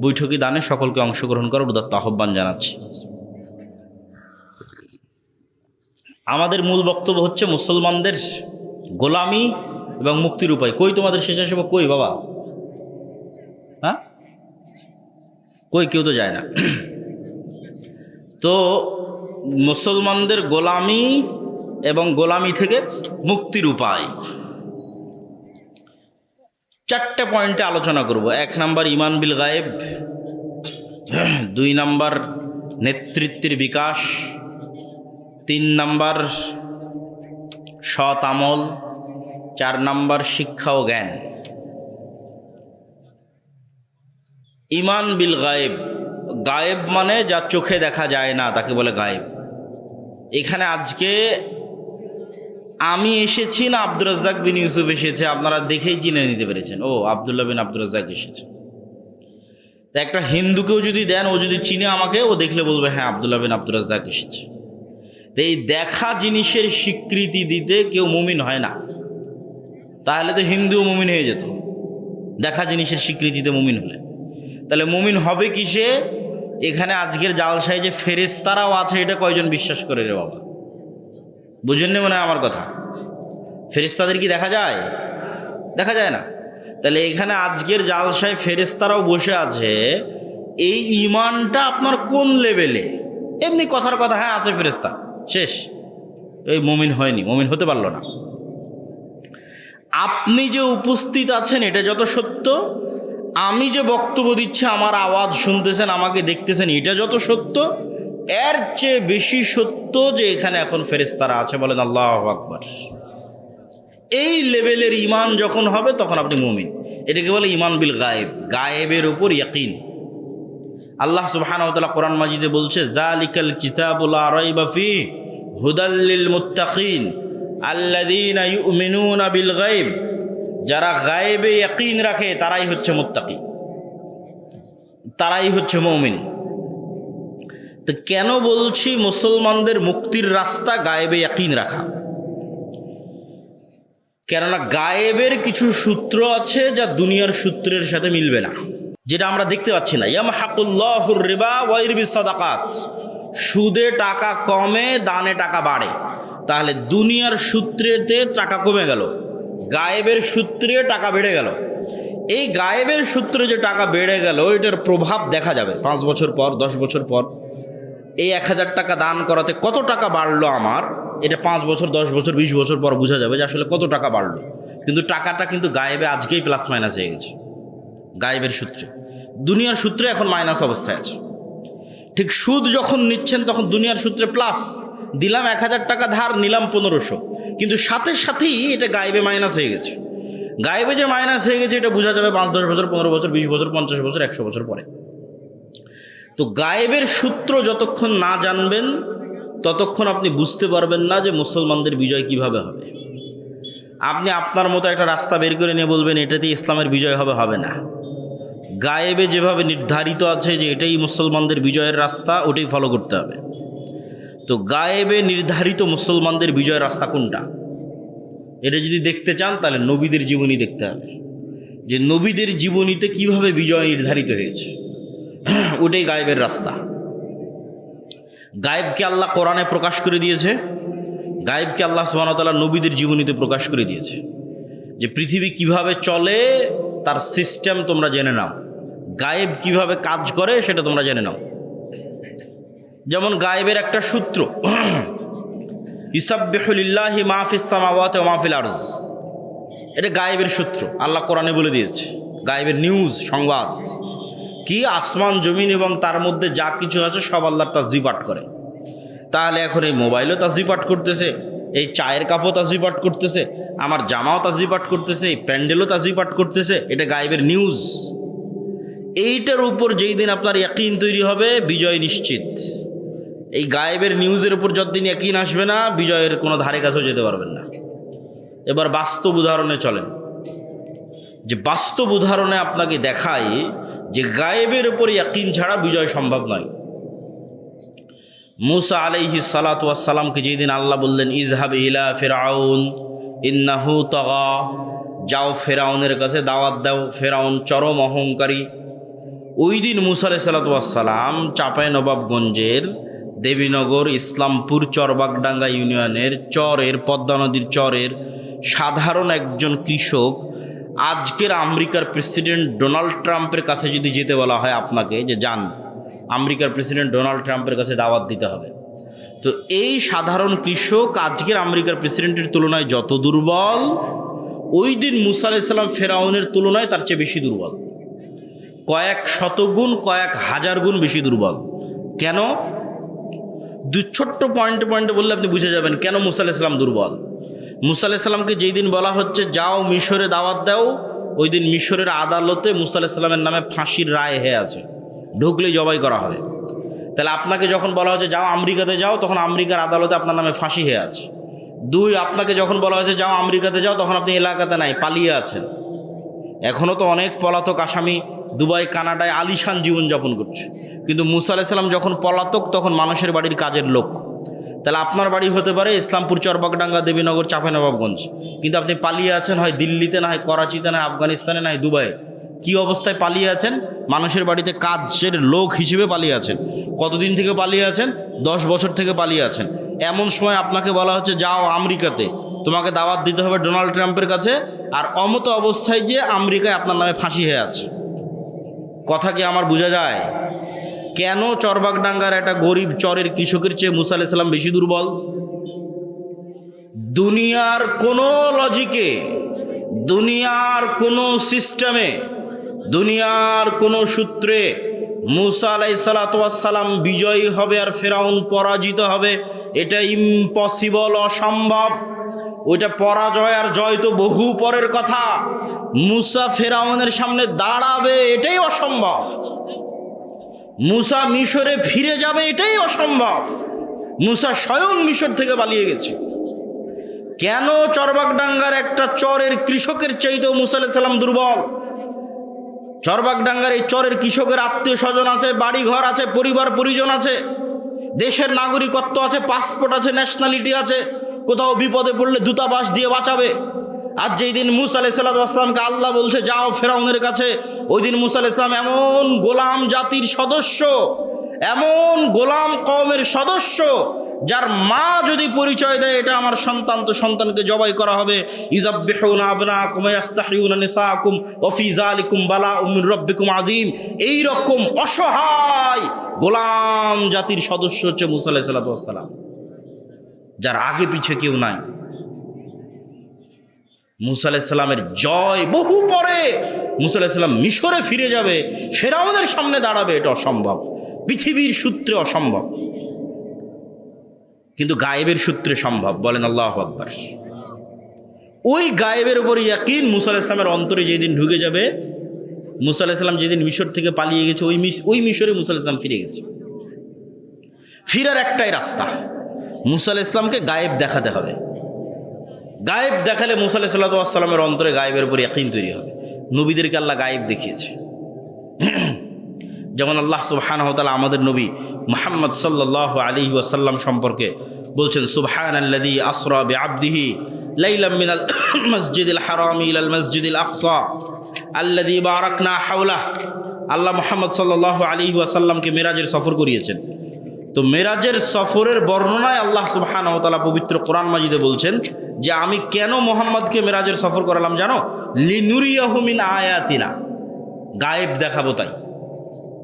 বৈঠকে দানে সকলকে অংশগ্রহণ করার উদাত্ত আহ্বান জানাচ্ছি। আমাদের মূল বক্তব্য হচ্ছে মুসলমানদের গোলামি এবং মুক্তির উপায়। কই তোমাদের স্বেচ্ছাসেবক কই বাবা? হ্যাঁ কই? কেউ তো যায় না। তো মুসলমানদের গোলামি এবং গোলামি থেকে মুক্তির উপায় 4টে পয়েন্টে আলোচনা করব। 1 নাম্বার ঈমান বিল গায়েব, 2 নাম্বার নেতৃত্বের বিকাশ, 3 নাম্বার সৎ আমল, 4 নাম্বার শিক্ষা ও জ্ঞান। ঈমান বিল গায়েব, গায়েব মানে যা চোখে দেখা যায় না তাকে বলে গায়েব। এখানে আজকে আমি এসেছি না আব্দুর রাজ্জাক বিন ইউসুফ এসেছে, আপনারা দেখেই চিনে নিতে পেরেছেন, ও আবদুল্লাহ বিন আব্দুর রাজ্জাক এসেছে। তা একটা হিন্দুকেও যদি দেন, ও যদি চিনে আমাকে, ও দেখলে বলবে হ্যাঁ আবদুল্লাহ বিন আব্দুর রাজ্জাক এসেছে। তো এই দেখা জিনিসের স্বীকৃতি দিতে কেউ মুমিন হয় না, তাহলে তো হিন্দুও মুমিন হয়ে যেত দেখা জিনিসের স্বীকৃতিতে মুমিন হলে। তাহলে মুমিন হবে কিসে? এখানে আজকের জালসায় যে ফেরেশতারাও আছে, এটা কয়জন বিশ্বাস করে রে বাবা? বুঝেননি মনে হয় আমার কথা? ফেরেশতাদের কি দেখা যায়? দেখা যায় না। তাহলে এখানে আজকের জালসায় ফেরেশতারাও বসে আছে, এই ঈমানটা আপনার কোন লেভেলে? এমনি কথার কথা, হ্যাঁ আছে ফেরেশতা, শেষ, এই মুমিন হয়নি, মুমিন হতে পারল না। আপনি যে উপস্থিত আছেন এটা যত সত্য, আমি যে বক্তব্য দিচ্ছি, আমার আওয়াজ শুনতেছেন, আমাকে দেখতেছেন, এটা যত সত্য, এর চেয়ে বেশি সত্য যে এখানে এখন ফেরেশতারা আছে। বলেন আল্লাহু আকবার। এই লেভেলের ঈমান যখন হবে তখন আপনি মুমিন। এটাকে বলে ঈমান বিল গায়েব, গায়েবের উপর ইয়াকিন। আল্লাহ সুবহানাহু ওয়া তাআলা কোরআন মাজিদে বলছে, যালিকাল কিতাবু লা রাইবা ফীহি হুদাল লিল মুত্তাকিন আল্লাযীনা ইউমিনুনা বিল গায়ব। যারা গায়েবে ইয়াকিন রাখে তারাই হচ্ছে মুত্তাকি, তারাই হচ্ছে মুমিন। তো কেন বলছি মুসলমানদের মুক্তির রাস্তা গায়েবে ইয়াকিন রাখা? কেননা গায়েবের কিছু সূত্র আছে যা দুনিয়ার সূত্রের সাথে মিলবে না, যেটা আমরা দেখতে পাচ্ছি না। ইয়ামহাকুল্লাহুর রিবা ওয়া ইরবিস সাদাকাত, সুদে টাকা কমে, দানে টাকা বাড়ে। তাহলে দুনিয়ার সূত্রেতে টাকা কমে গেল, গায়েবের সূত্রে টাকা বেড়ে গেল। এই গায়েবের সূত্রে যে টাকা বেড়ে গেল, এটার প্রভাব দেখা যাবে 5 বছর পর, 10 বছর পর। এই 1000 টাকা দান করাতে কত টাকা বাড়লো আমার, এটা 5 বছর, 10 বছর, 20 বছর পর বোঝা যাবে যে আসলে কত টাকা বাড়লো। কিন্তু টাকাটা কিন্তু গায়েবে আজকেই প্লাস মাইনাস হয়ে গেছে, গায়েবের সূত্রে। দুনিয়ার সূত্রে এখন মাইনাস অবস্থায় আছে। ঠিক সুদ যখন নিচ্ছেন তখন দুনিয়ার সূত্রে প্লাস, দিলাম 1000 টাকা ধার, নিলাম 1500, কিন্তু সাথে সাথেই এটা গায়েবে মাইনাস হয়ে গেছে। গায়েবে যে মাইনাস হয়ে গেছে এটা বোঝা যাবে 5, 10 বছর, 15 বছর, 20 বছর, 50 বছর, 100 বছর পরে। তো গায়েবের সূত্র যতক্ষণ না জানবেন ততক্ষণ আপনি বুঝতে পারবেন না যে মুসলমানদের বিজয় কিভাবে হবে। আপনি আপনার মতো একটা রাস্তা বের করে নিয়ে বলবেন এটাতে ইসলামের বিজয় হবে, হবে না। গায়েবে যেভাবে নির্ধারিত আছে যে এটাই মুসলমানদের বিজয়ের রাস্তা, ওটাই ফলো করতে হবে। তো গায়েবে নির্ধারিত মুসলমানদের বিজয়ের রাস্তা কোনটা, এটা যদি দেখতে চান তাহলে নবীদের জীবনী দেখতে হবে, যে নবীদের জীবনীতে কিভাবে বিজয় নির্ধারিত হয়েছে, ওটাই গায়েবের রাস্তা। গায়েবকে আল্লাহ কোরআনে প্রকাশ করে দিয়েছে, গায়েবকে আল্লাহ সুবহানাহু ওয়া তাআলা নবীদের জীবনীতে প্রকাশ করে দিয়েছে। যে পৃথিবী কিভাবে চলে তার সিস্টেম তোমরা জেনে নাও, গায়েব কিভাবে কাজ করে সেটা তোমরা জেনে নাও। যেমন গায়েবের একটা সূত্র, ইউসাব্বিহু লিল্লাহি মা ফিস সামাওয়াতি ওয়া মা ফিল আরজ, এটা গায়েবের সূত্র, আল্লাহ কোরআনে বলে দিয়েছে। গায়েবের নিউজ, সংবাদ কি, আসমান জমিন এবং তার মধ্যে যা কিছু আছে সব আল্লাহর তাসবিহ পাঠ করে। তাহলে এখন এই মোবাইলও তাসবিহ পাঠ করতেছে, এই চায়ের কাপও তাসবিহ পাঠ করতেছে, আমার জামাও তাসবিহ পাঠ করতেছে, এই প্যান্ডেলও তাসবিহ পাঠ করতেছে, এটা গায়েবের নিউজ। এইটার উপর যেই দিন আপনার ইয়াকিন তৈরি হবে, বিজয় নিশ্চিত। এই গায়েবের নিউজের উপর যতদিন ইয়াকিন আসবে না, বিজয়ের কোনো ধারে কাছেও যেতে পারবেন না। এবার বাস্তব উদাহরণে চলেন, যে বাস্তব উদাহরণে আপনাকে দেখাই যে গায়েবের উপর ইয়াকিন ছাড়া বিজয় সম্ভব নয়। মুসা আলাইহিস সালাতু ওয়াস সালামকে যেদিন আল্লাহ বললেন ইযহাব ইলা ফিরআউন ইন্নাহু তাগা, যাও ফেরাউনের কাছে দাওয়াত দাও, ফেরাউন চরম অহংকারী। ওই দিন মুসা আলাইহিস সালাতু ওয়াস সালাম চাঁপাইনবাবগঞ্জের দেবীনগর ইসলামপুর চরবাগডাঙ্গা ইউনিয়নের চরের, পদ্মা নদীর চরের সাধারণ একজন কৃষক, আজকের আমেরিকার প্রেসিডেন্ট ডোনাল্ড ট্রাম্পের কাছে যদি যেতে বলা হয় আপনাকে যে যান আমেরিকার প্রেসিডেন্ট ডোনাল্ড ট্রাম্পের কাছে দাওয়াত দিতে হবে, তো এই সাধারণ কৃষক আজকের আমেরিকার প্রেসিডেন্টের তুলনায় যত দুর্বল, ওই দিন মুসা আলাইহিস সালাম ফেরাউনের তুলনায় তার চেয়ে বেশি দুর্বল, কয়েক শতগুণ, কয়েক হাজার গুণ বেশি দুর্বল। কেন? দু ছোট্ট পয়েন্টে পয়েন্টে বললে আপনি বুঝে যাবেন কেন মুসা আলাইহিস সালাম দুর্বল। মুসা আলাইহিস সালামকে যেই দিন বলা হচ্ছে যাও মিশরে দাওয়াত দাও, ওই দিন মিশরের আদালতে মুসা আলাইহিস সালামের নামে ফাঁসির রায় হয়ে আছে, ঢুকলেই জবাই করা হবে। তাহলে আপনাকে যখন বলা হচ্ছে যাও আমেরিকাতে যাও, তখন আমেরিকার আদালতে আপনার নামে ফাঁসি হয়ে আছে। 2, আপনাকে যখন বলা হয়েছে যাও আমেরিকাতে যাও, তখন আপনি এলাকাতে নাই, পালিয়ে আছেন। এখনও তো অনেক পলাতক আসামি দুবাই, কানাডায় আলিশান জীবনযাপন করছে, কিন্তু মুসা আলাইহিস সালাম যখন পলাতক তখন মানুষের বাড়ির কাজের লোক। তাহলে আপনার বাড়ি হতে পারে ইসলামপুর চরবাগডাঙ্গা দেবীনগর চাঁপাইনবাবগঞ্জ, কিন্তু আপনি পালিয়ে আছেন হয় দিল্লিতে, না হয় করাচিতে, না আফগানিস্তানে, না দুবাইয়ে। কি অবস্থায় পালিয়ে আছেন? মানুষের বাড়িতে কাজের লোক হিসেবে পালিয়ে আছেন। কতদিন থেকে পালিয়ে আছেন? 10 বছর থেকে পালিয়ে আছেন। এমন সময় আপনাকে বলা হচ্ছে যাও আমেরিকাতে, তোমাকে দাওয়াত দিতে হবে ডোনাল্ড ট্রাম্পের কাছে, আর অমত অবস্থায় যে আমেরিকায় আপনার নামে ফাঁসি হয়ে আছে। কথা কি আমার বোঝা যায়? কেন চরবাগডাঙ্গার একটা গরিব চরের কৃষকের চেয়ে মুসা আলাইহিস সালাম বেশি দুর্বল? দুনিয়ার কোনো লজিকে, দুনিয়ার কোনো সিস্টেমে, দুনিয়ার কোনো সূত্রে মুসা আলাইহিস সালাম বিজয়ী হবে আর ফেরাউন পরাজিত হবে, এটা ইম্পসিবল, অসম্ভব। ওইটা পরাজয় আর জয় তো বহু পরের কথা। মুসা ফেরাউনের সামনে দাঁড়াবে এটাই অসম্ভব। মুসা মিশরে ফিরে যাবে এটাই অসম্ভব। মুসা স্বয়ং মিশর থেকে পালিয়ে গেছে। কেন? চরবাগডাঙ্গার একটা চরের কৃষকের চাইতেও মুসা আলাইহিস সালাম দুর্বল। চরবাগডাঙ্গার এই চরের কৃষকের আত্মীয় স্বজন আছে, বাড়ি ঘর আছে, পরিবার পরিজন আছে, দেশের নাগরিকত্ব আছে, পাসপোর্ট আছে, ন্যাশনালিটি আছে, কোথাও বিপদে পড়লে দূতাবাস দিয়ে বাঁচাবে। আর যেই দিন মুসা আলাইহিস সালামকে আল্লাহ বলছে যাও ফেরাউনের কাছে, ওই দিন মুসা আলাইহিস সালাম এমন গোলাম জাতির সদস্য, এমন গোলাম কওমের সদস্য, যার মা যদি পরিচয় দেয় এটা আমার সন্তান, তো সন্তানকে জবাই করা হবে। ইযাববিহুনা আবনাকুম ওয়া ইস্তাহইউনা নিসাকুম ওয়া ফি যালিকুম বালাউম মির রাব্বিকুম আযীম। এই রকম অসহায় গোলাম জাতির সদস্য হচ্ছে মুসা আলাইহিস সালাম, যার আগে পিছে কেউ নাই। মুসা আলাইহিস সালামের জয় বহু পরে। মুসা আলাইহিস সালাম মিশরে ফিরে যাবে, ফেরাউনের সামনে দাঁড়াবে, এটা অসম্ভব, পৃথিবীর সূত্রে অসম্ভব, কিন্তু গায়েবের সূত্রে সম্ভব। বলেন আল্লাহু আকবার। ওই গায়েবের উপর ইয়াকিন মুসা আলাইহিস সালামের অন্তরে যেদিন ঢুকে যাবে, মুসা আলাইহিস সালাম যেদিন মিশর থেকে পালিয়ে গেছে, ওই মিশরে মুসা আলাইহিস সালাম ফিরে গেছে। ফিরার একটাই রাস্তা, মুসা আলাইহিস সালামকে গায়েব দেখাতে হবে। গায়েব দেখালে মুসা আলাইহিস সালামের অন্তরে গায়েবের উপর ইয়াকিন তৈরি হবে। নবীদেরকে আল্লাহ গায়েব দেখিয়েছে। যেমন আল্লাহ সুবহানাহু ওয়া তাআলা আমাদের নবী মুহাম্মদ সাল্লাল্লাহু আলাইহি ওয়াসাল্লাম সম্পর্কে বলছেন, সুবহানাল্লাযী আসরা বিআবদিহি লাইলাম মিনাল মাসজিদিল হারামি ইলাল মাসজিদিল আকসা আল্লাযী বারাকনা হাওলাহ। আল্লাহ মুহাম্মদ সাল্লাল্লাহু আলাইহি ওয়াসাল্লামকে মেরাজের সফর করিয়েছেন। তো মেরাজের সফরের বর্ণনায় আল্লাহ সুবহানাহু ওয়া তাআলা পবিত্র কোরআন মাজিদে বলছেন যে আমি কেন মুহাম্মদকে মেরাজের সফর করালাম জানো? লিনুরিয়াহু মিন আয়াতিনা, গায়েব দেখাবো তাই।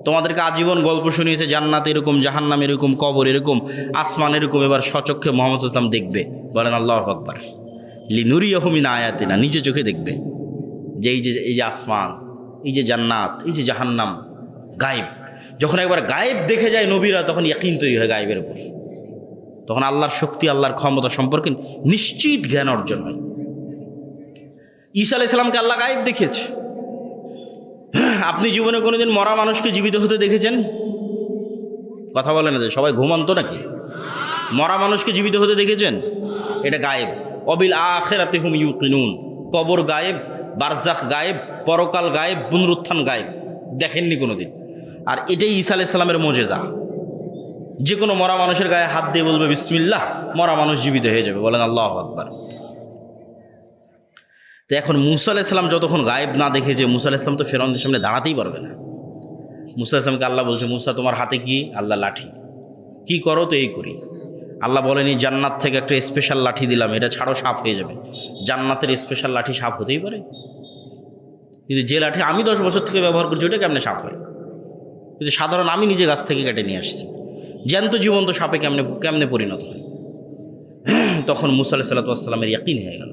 তোমাদেরকে আজীবন গল্প শুনিয়েছে জান্নাত এরকম, জাহান্নাম এরকম, কবর এরকম, আসমান এরকম, এবার সচক্ষে মুহাম্মদ সাল্লাল্লাহু আলাইহি ওয়াসাল্লাম দেখবে। বলেন আল্লাহু আকবার। লিনুরিয়াহু মিন আয়াতিনা, নিজে চোখে দেখবে যে এই যে আসমান, এই যে জান্নাত, এই যে জাহান্নাম গায়েব। যখন একবার গায়েব দেখে যায় নবীরা, তখন ইয়াকিন তৈরি হয় গায়েবের উপর। তখন আল্লাহর শক্তি, আল্লাহর ক্ষমতা সম্পর্কে নিশ্চিত জ্ঞান অর্জন হয়। ঈসা আলাইহিস সালামকে আল্লাহ গায়েব দেখিয়েছে। আপনি জীবনে কোনোদিন মরা মানুষকে জীবিত হতে দেখেছেন? কথা বলে না যে সবাই ঘুমন্ত নাকি? মরা মানুষকে জীবিত হতে দেখেছেন? এটা গায়েব। অবিল আখিরাতি হুম ইউকিনুন, কবর গায়েব, বারজাখ গায়েব, পরকাল গায়েব, পুনরুত্থান গায়েব, দেখেননি কোনোদিন। আর এটাই ঈসা আলাইহিস সালামের মুজিজা। যে কোনো মরা মানুষের গায়ে হাত দিয়ে বলবে বিসমিল্লাহ, মরা মানুষ জীবিত হয়ে যাবে। বলেন আল্লাহু আকবার। তো এখন মুসা আলাইহিস সালাম যতক্ষণ গায়েব না দেখেছে, মুসা আলাইহিস সালাম তো ফেরাউনের সামনে দাঁড়াতেই পারবে না। মুসা আলাইহিস সালামকে আল্লাহ বলছে, মুসা তোমার হাতে কি? আল্লাহ লাঠি। কি করো? তো এই করি। আল্লাহ বলেনি জান্নাত থেকে একটা স্পেশাল লাঠি দিলাম, এটা ছাড়ো সাপ হয়ে যাবে। জান্নাতের স্পেশাল লাঠি সাপ হতেই পারে? কিন্তু যে লাঠি আমি 10 বছর থেকে ব্যবহার করছি ওটা কেমনে সাপ হয়? কিন্তু সাধারণ আমি নিজে গাছ থেকে কেটে নিয়ে আসছি, জ্যান্ত জীবন্ত সাপে কেমনে পরিণত হয়? তখন মুসা আলাইহিস সালামের ইয়াকিন হয়ে গেল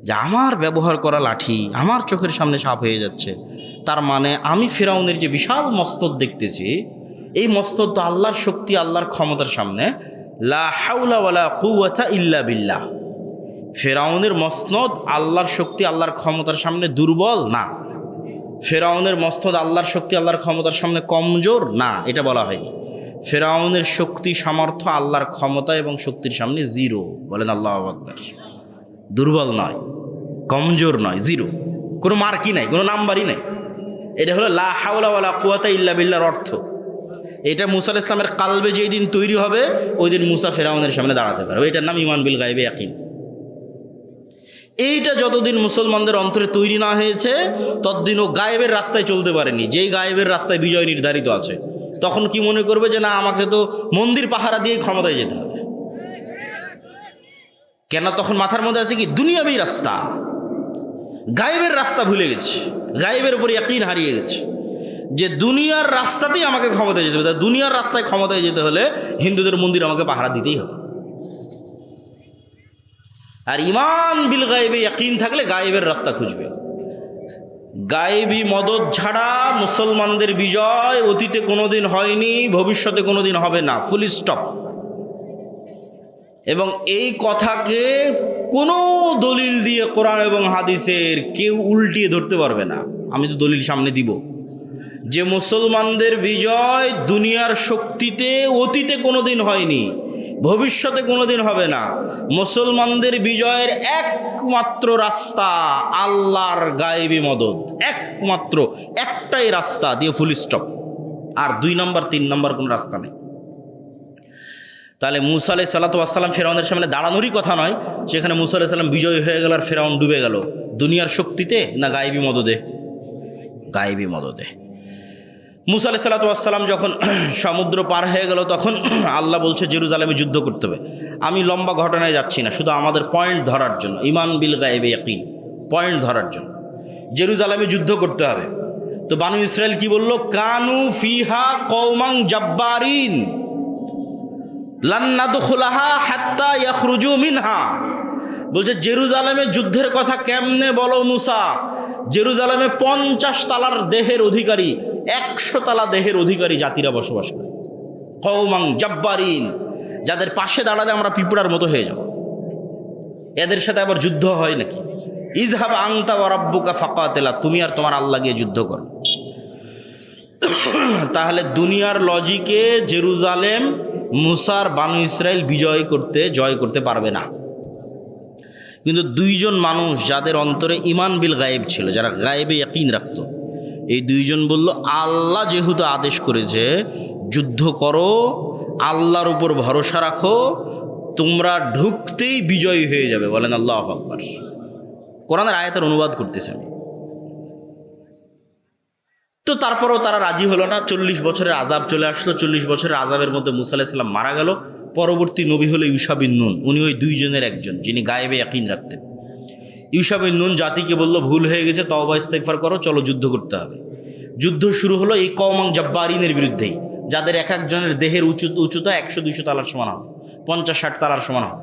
যে আমার ব্যবহার করা লাঠি আমার চোখের সামনে সাপ হয়ে যাচ্ছে, তার মানে আমি ফেরাউনের যে বিশাল মস্তদ দেখতেছি, এই মস্তদ তো আল্লাহর শক্তি, আল্লাহর ক্ষমতার সামনে লা হাওলা ওয়ালা কুওয়াতা ইল্লা বিল্লাহ। ফেরাউনের মসনদ আল্লাহর শক্তি, আল্লাহর ক্ষমতার সামনে দুর্বল না। ফেরাউনের মসনদ আল্লাহর শক্তি, আল্লাহর ক্ষমতার সামনে কমজোর না, এটা বলা হয়নি। ফেরাউনের শক্তি, সামর্থ্য আল্লাহর ক্ষমতা এবং শক্তির সামনে জিরো। বলেন আল্লাহু আকবার। দুর্বল নয়, কমজোর নয়, জিরো, কোনো মার্কই নাই, কোনো নাম্বারই নাই। এটা হলো লা হাওলা ওয়ালা কুওয়াতা ইল্লা বিল্লাহর অর্থ। এটা মুসা আলাইহিস সালামের কালবে যেই দিন তৈরি হবে, ওই দিন মুসা ফেরাউনের সামনে দাঁড়াতে পারবে। এটার নাম ঈমান বিল গায়বে ইয়াকিন। এইটা যতদিন মুসলমানদের অন্তরে তৈরি না হয়েছে, ততদিন ও গায়েবের রাস্তায় চলতে পারেনি। যেই গায়েবের রাস্তায় বিজয় নির্ধারিত আছে, তখন কি মনে করবে যে না, আমাকে তো মন্দির পাহারা দিয়ে ক্ষমতায় যেতে হবে। কেন? তখন মাথার মধ্যে আছে কি দুনিয়াবী রাস্তা, গায়েবের রাস্তা ভুলে গেছে, গায়েবের উপর ইয়াকিন হারিয়ে গেছে যে দুনিয়ার রাস্তাতেই আমাকে ক্ষমতায় যেতে হবে। দুনিয়ার রাস্তায় ক্ষমতায় যেতে হলে হিন্দুদের মন্দির আমাকে পাহারা দিতেই হবে। আর ঈমান বিল গায়েবে ইয়াকিন থাকলে গায়েবের রাস্তা খুঁজবে। গায়েবী মদদ ছাড়া মুসলমানদের বিজয় অতীতে কোনোদিন হয়নি, ভবিষ্যতে কোনোদিন হবে না, ফুল স্টপ। এবং এই কথাকে কোনো দলিল দিয়ে কোরআন এবং হাদিসের কেউ উল্টিয়ে ধরতে পারবে না। আমি তো দলিল সামনে দিব যে মুসলমানদের বিজয় দুনিয়ার শক্তিতে অতীতে কোনোদিন হয়নি, ভবিষ্যতে কোনোদিন হবে না। মুসলমানদের বিজয়ের একমাত্র রাস্তা আল্লাহর গায়েবী মদদ, একমাত্র একটাই রাস্তা, দিয়ে ফুল স্টপ। আর 2 নম্বর 3 নম্বর কোনো রাস্তা নেই। তাহলে মুসা আলাইহিস সালাতু ওয়াস সালাম ফেরাউনের সামনে দাঁড়ানোরই কথা নয়, সেখানে মুসা আলাইহিস সালাম বিজয়ী হয়ে গেল আর ফেরাউন ডুবে গেল। দুনিয়ার শক্তিতে না গায়েবী মদদে? গায়েবী মদদে। মুসা আলাইহিস সালাতু ওয়াস সালাম যখন সমুদ্র পার হয়ে গেল, তখন আল্লাহ বলছে জেরুজালেমে যুদ্ধ করতে হবে। আমি লম্বা ঘটনায় যাচ্ছি না, শুধু আমাদের পয়েন্ট ধরার জন্য, ইমান বিল গায়েবে ইয়াকিন, পয়েন্ট ধরার জন্য জেরুজালেমে যুদ্ধ করতে হবে। তো বানু ইসরাইল কি বলল? কানু ফিহা কওমান জাব্বারিন লান নাদখুলাহা হাত্তা ইয়াখরুজু মিনহা। বলছে জেরুজালেমে যুদ্ধের কথা কেমনে বলো মুসা? জেরুজালেমে 50 তালার দেহের অধিকারী, 100 তালা দেহের অধিকারী জাতিরা বসবাস করে, কওমান জাব্বারিন, যাদের পাশে দাঁড়ালে আমরা পিঁপড়ার মতো হয়ে যাব। এদের সাথে আবার যুদ্ধ হয় নাকি? ইযহাব আনতা ওয়া রাব্বুকা ফাকাতিলা, তুমি আর তোমার আল্লাহ গিয়ে যুদ্ধ করো। তাহলে দুনিয়ার লজিকে জেরুজালেম মুসার বানু ইসরাইল জয় করতে পারবে না। কিন্তু 2 জন মানুষ যাদের অন্তরে ইমান বিল গায়েব ছিল, যারা গায়েবে ইয়াকিন রাখত, এই 2 জন বলল আল্লাহ যেহেতু আদেশ করেছে যুদ্ধ করো, আল্লাহর উপর ভরসা রাখো, তোমরা ঢুকতেই বিজয়ী হয়ে যাবে। বলেন আল্লাহু আকবার। কোরআনের আয়াতের অনুবাদ করতেছে আমি। তো তারপরেও তারা রাজি হলো না। 40 বছরের আযাব চলে আসলো। 40 বছরের আযাবের মধ্যে মুসা আলাইহিস সালাম মারা গেল। পরবর্তী নবী হলো ইউশা বিন নুন। উনি ওই 2 জনের একজন, যিনি গায়েবে ইয়াকিন রাখতেন। ইউশা বিন নুন জাতিকে বলল ভুল হয়ে গেছে, তওবা ইস্তেগফার করো, চলো যুদ্ধ করতে হবে। যুদ্ধ শুরু হলো এই কওমান জাব্বারিনের বিরুদ্ধেই, যাদের এক একজনের দেহের উচ্চতা 100-200 তালার সমান হবে, 50-60 তালার সমান হবে।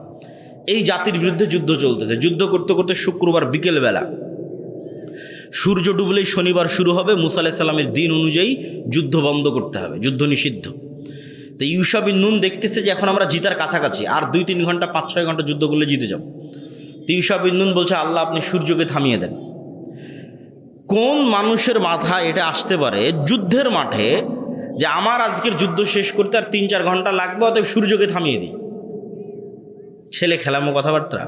এই জাতির বিরুদ্ধে যুদ্ধ চলতেছে। যুদ্ধ করতে করতে শুক্রবার বিকেলবেলা, সূর্য ডুবলেই শনিবার শুরু হবে। মুসা আলাইহিস সালামের দিন অনুযায়ী যুদ্ধ বন্ধ করতে হবে, যুদ্ধ নিষিদ্ধ। তো ইউশা বিন নুন দেখতেছে যে এখন আমরা জিতার কাছাকাছি, আর 2-3 ঘন্টা 5-6 ঘন্টা যুদ্ধ করলে জিতে যাব। তো ইউশা বিন নুন বলছে আল্লাহ আপনি সূর্যকে থামিয়ে দেন। কোন মানুষের মাথায় এটা আসতে পারে যুদ্ধের মাঠে যে আমার আজকের যুদ্ধ শেষ করতে আর 3-4 ঘন্টা লাগবে, অতএব সূর্যকে থামিয়ে দিই? ছেলে খেলামো কথাবার্তা,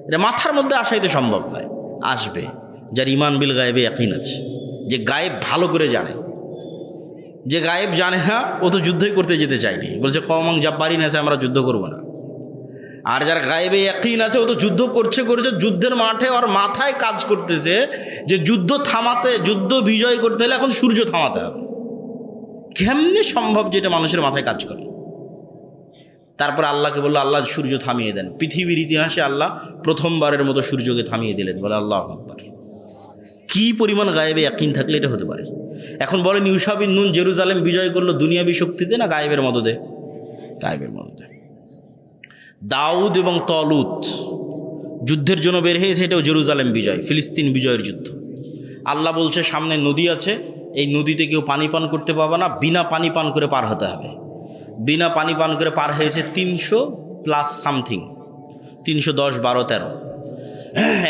এটা মাথার মধ্যে আসাই তো সম্ভব নয়। আসবে যার ইমান বিল গায়েবে ইয়াকিন আছে, যে গায়েব ভালো করে জানে। যে গায়েব জানে না ও তো যুদ্ধই করতে যেতে চায়নি, বলছে কওমান জাব্বারিন আছে, আমরা যুদ্ধ করব না। আর যার গায়েবে ইয়াকিন আছে ও তো যুদ্ধ করছে, যুদ্ধের মাঠে ওর মাথায় কাজ করতেছে যে যুদ্ধ বিজয় করতে হলে এখন সূর্য থামাতে হবে। কেমনে সম্ভব যেটা মানুষের মাথায় কাজ করে? তারপর আল্লাহকে বললো আল্লাহ সূর্য থামিয়ে দেন। পৃথিবীর ইতিহাসে আল্লাহ প্রথমবারের মতো সূর্যকে থামিয়ে দিলেন। বলে আল্লাহু আকবার। কি পরিমাণ গায়েবে ইয়াকিন থাকলে এটা হতে পারে? এখন বলেন ইউশা বিন নুন জেরুজালেম বিজয় করলো দুনিয়াবী শক্তিতে না গায়েবের মদদে? গায়েবের মদদে। দাউদ এবং তলুত যুদ্ধের জন্য বের হয়েছে, এটাও জেরুজালেম বিজয়, ফিলিস্তিন বিজয়ের যুদ্ধ। আল্লাহ বলছে সামনে নদী আছে, এই নদীতে কেউ পানি পান করতে পাবে না, বিনা পানি পান করে পার হতে হবে। বিনা পানি পান করে পার হয়েছে 300+ সামথিং, 310, 12, 13।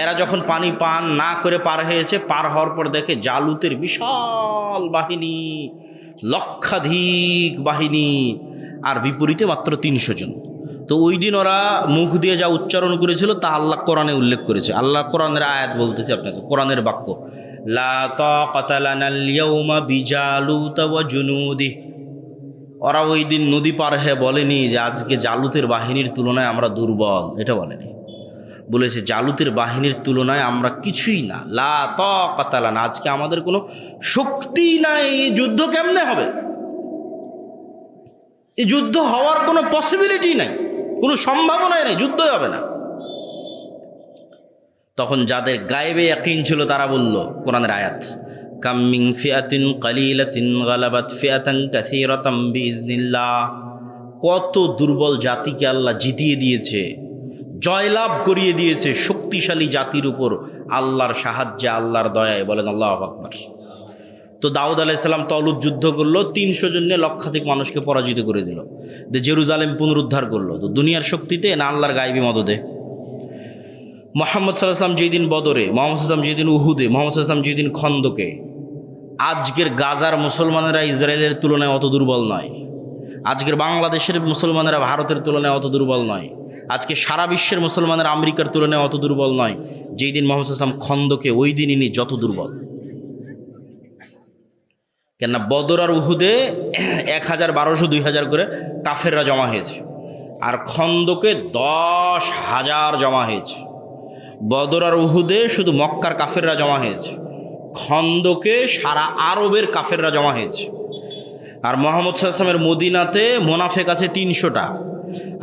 এরা যখন পানি পান না করে পার হয়েছে, পার হওয়ার পর দেখে জালুতের বিশাল বাহিনী, লক্ষাধিক বাহিনী, আর বিপরীতে মাত্র 300 জন। তো ওই দিন ওরা মুখ দিয়ে যা উচ্চারণ করেছিল তা আল্লাহ কোরআনে উল্লেখ করেছে। আল্লাহ কোরআনের আয়াত বলতেছে আপনাকে, কোরআনের বাক্য, লা তাকাতা লানাল ইয়াউমা বিজালুতা ওয়া জুনুদি। ওরা ওই দিন নদী পার হয়ে বলেনি যে আজকে জালুতের বাহিনীর তুলনায় আমরা দুর্বল, এটা বলেনি। বলেছে জালুতের বাহিনীর তুলনায় আমরা কিছুই না, লা তাকাতা লানা, আজকে আমাদের কোনো শক্তি নাই। এই যুদ্ধ কেমনে হবে? এই যুদ্ধ হওয়ার কোনো পসিবিলিটি নাই, কোনো সম্ভাবনাই নাই, যুদ্ধই হবে না। তখন যাদের গায়েবে ইয়াকিন ছিল তারা বলল, কোরআনের আয়াত, কাম মিন ফিআতিন কালিলাতিন গালাবাত ফিআতান কাসীরাতাম বিইজনিল্লাহ। কত দুর্বল জাতিকে আল্লাহ জিতিয়ে দিয়েছে জয়লাভ করিয়ে দিয়েছে শক্তিশালী জাতির উপর আল্লাহর সাহায্যে, আল্লাহর দয়ায়। বলেন আল্লাহু আকবার। তো দাউদ আলাইহিস সালাম তলুত যুদ্ধ করলো, 300 জন নিয়ে লক্ষাধিক মানুষকে পরাজিত করে দিল, জেরুজালেম পুনরুদ্ধার করলো। তো দুনিয়ার শক্তিতে না আল্লাহর গায়েবী মদদে? মুহাম্মদ সাল্লাল্লাহু আলাইহি ওয়াসাল্লাম যেদিন বদরে, মুহাম্মদ সাল্লাল্লাহু আলাইহি ওয়াসাল্লাম যেদিন উহুদে, মুহাম্মদ সাল্লাল্লাহু আলাইহি ওয়াসাল্লাম যেদিন খন্দকে, আজকের গাজার মুসলমানেরা ইসরায়েলের তুলনায় অত দুর্বল নয়। আজকের বাংলাদেশের মুসলমানেরা ভারতের তুলনায় অত দুর্বল নয়। আজকে সারা বিশ্বের মুসলমানেরা আমেরিকার তুলনায় অত দুর্বল নয়। যেই দিন মুহাম্মদ সাল্লাল্লাহু আলাইহি ওয়াসাল্লাম খন্দকে, ওই দিন ইনি যত দুর্বল। কেননা বদর আর উহুদে 1000, 1200, 2000 করে কাফেররা জমা হয়েছে, আর খন্দকে 10,000 জমা হয়েছে। বদর আর উহুদে শুধু মক্কার কাফেররা জমা হয়েছে, খন্দকে সারা আরবের কাফেররা জমা হয়েছে। আর মুহাম্মদ সাল্লাল্লাহু আলাইহি ওয়াসাল্লামের মদিনাতে মোনাফেক আছে 300টা,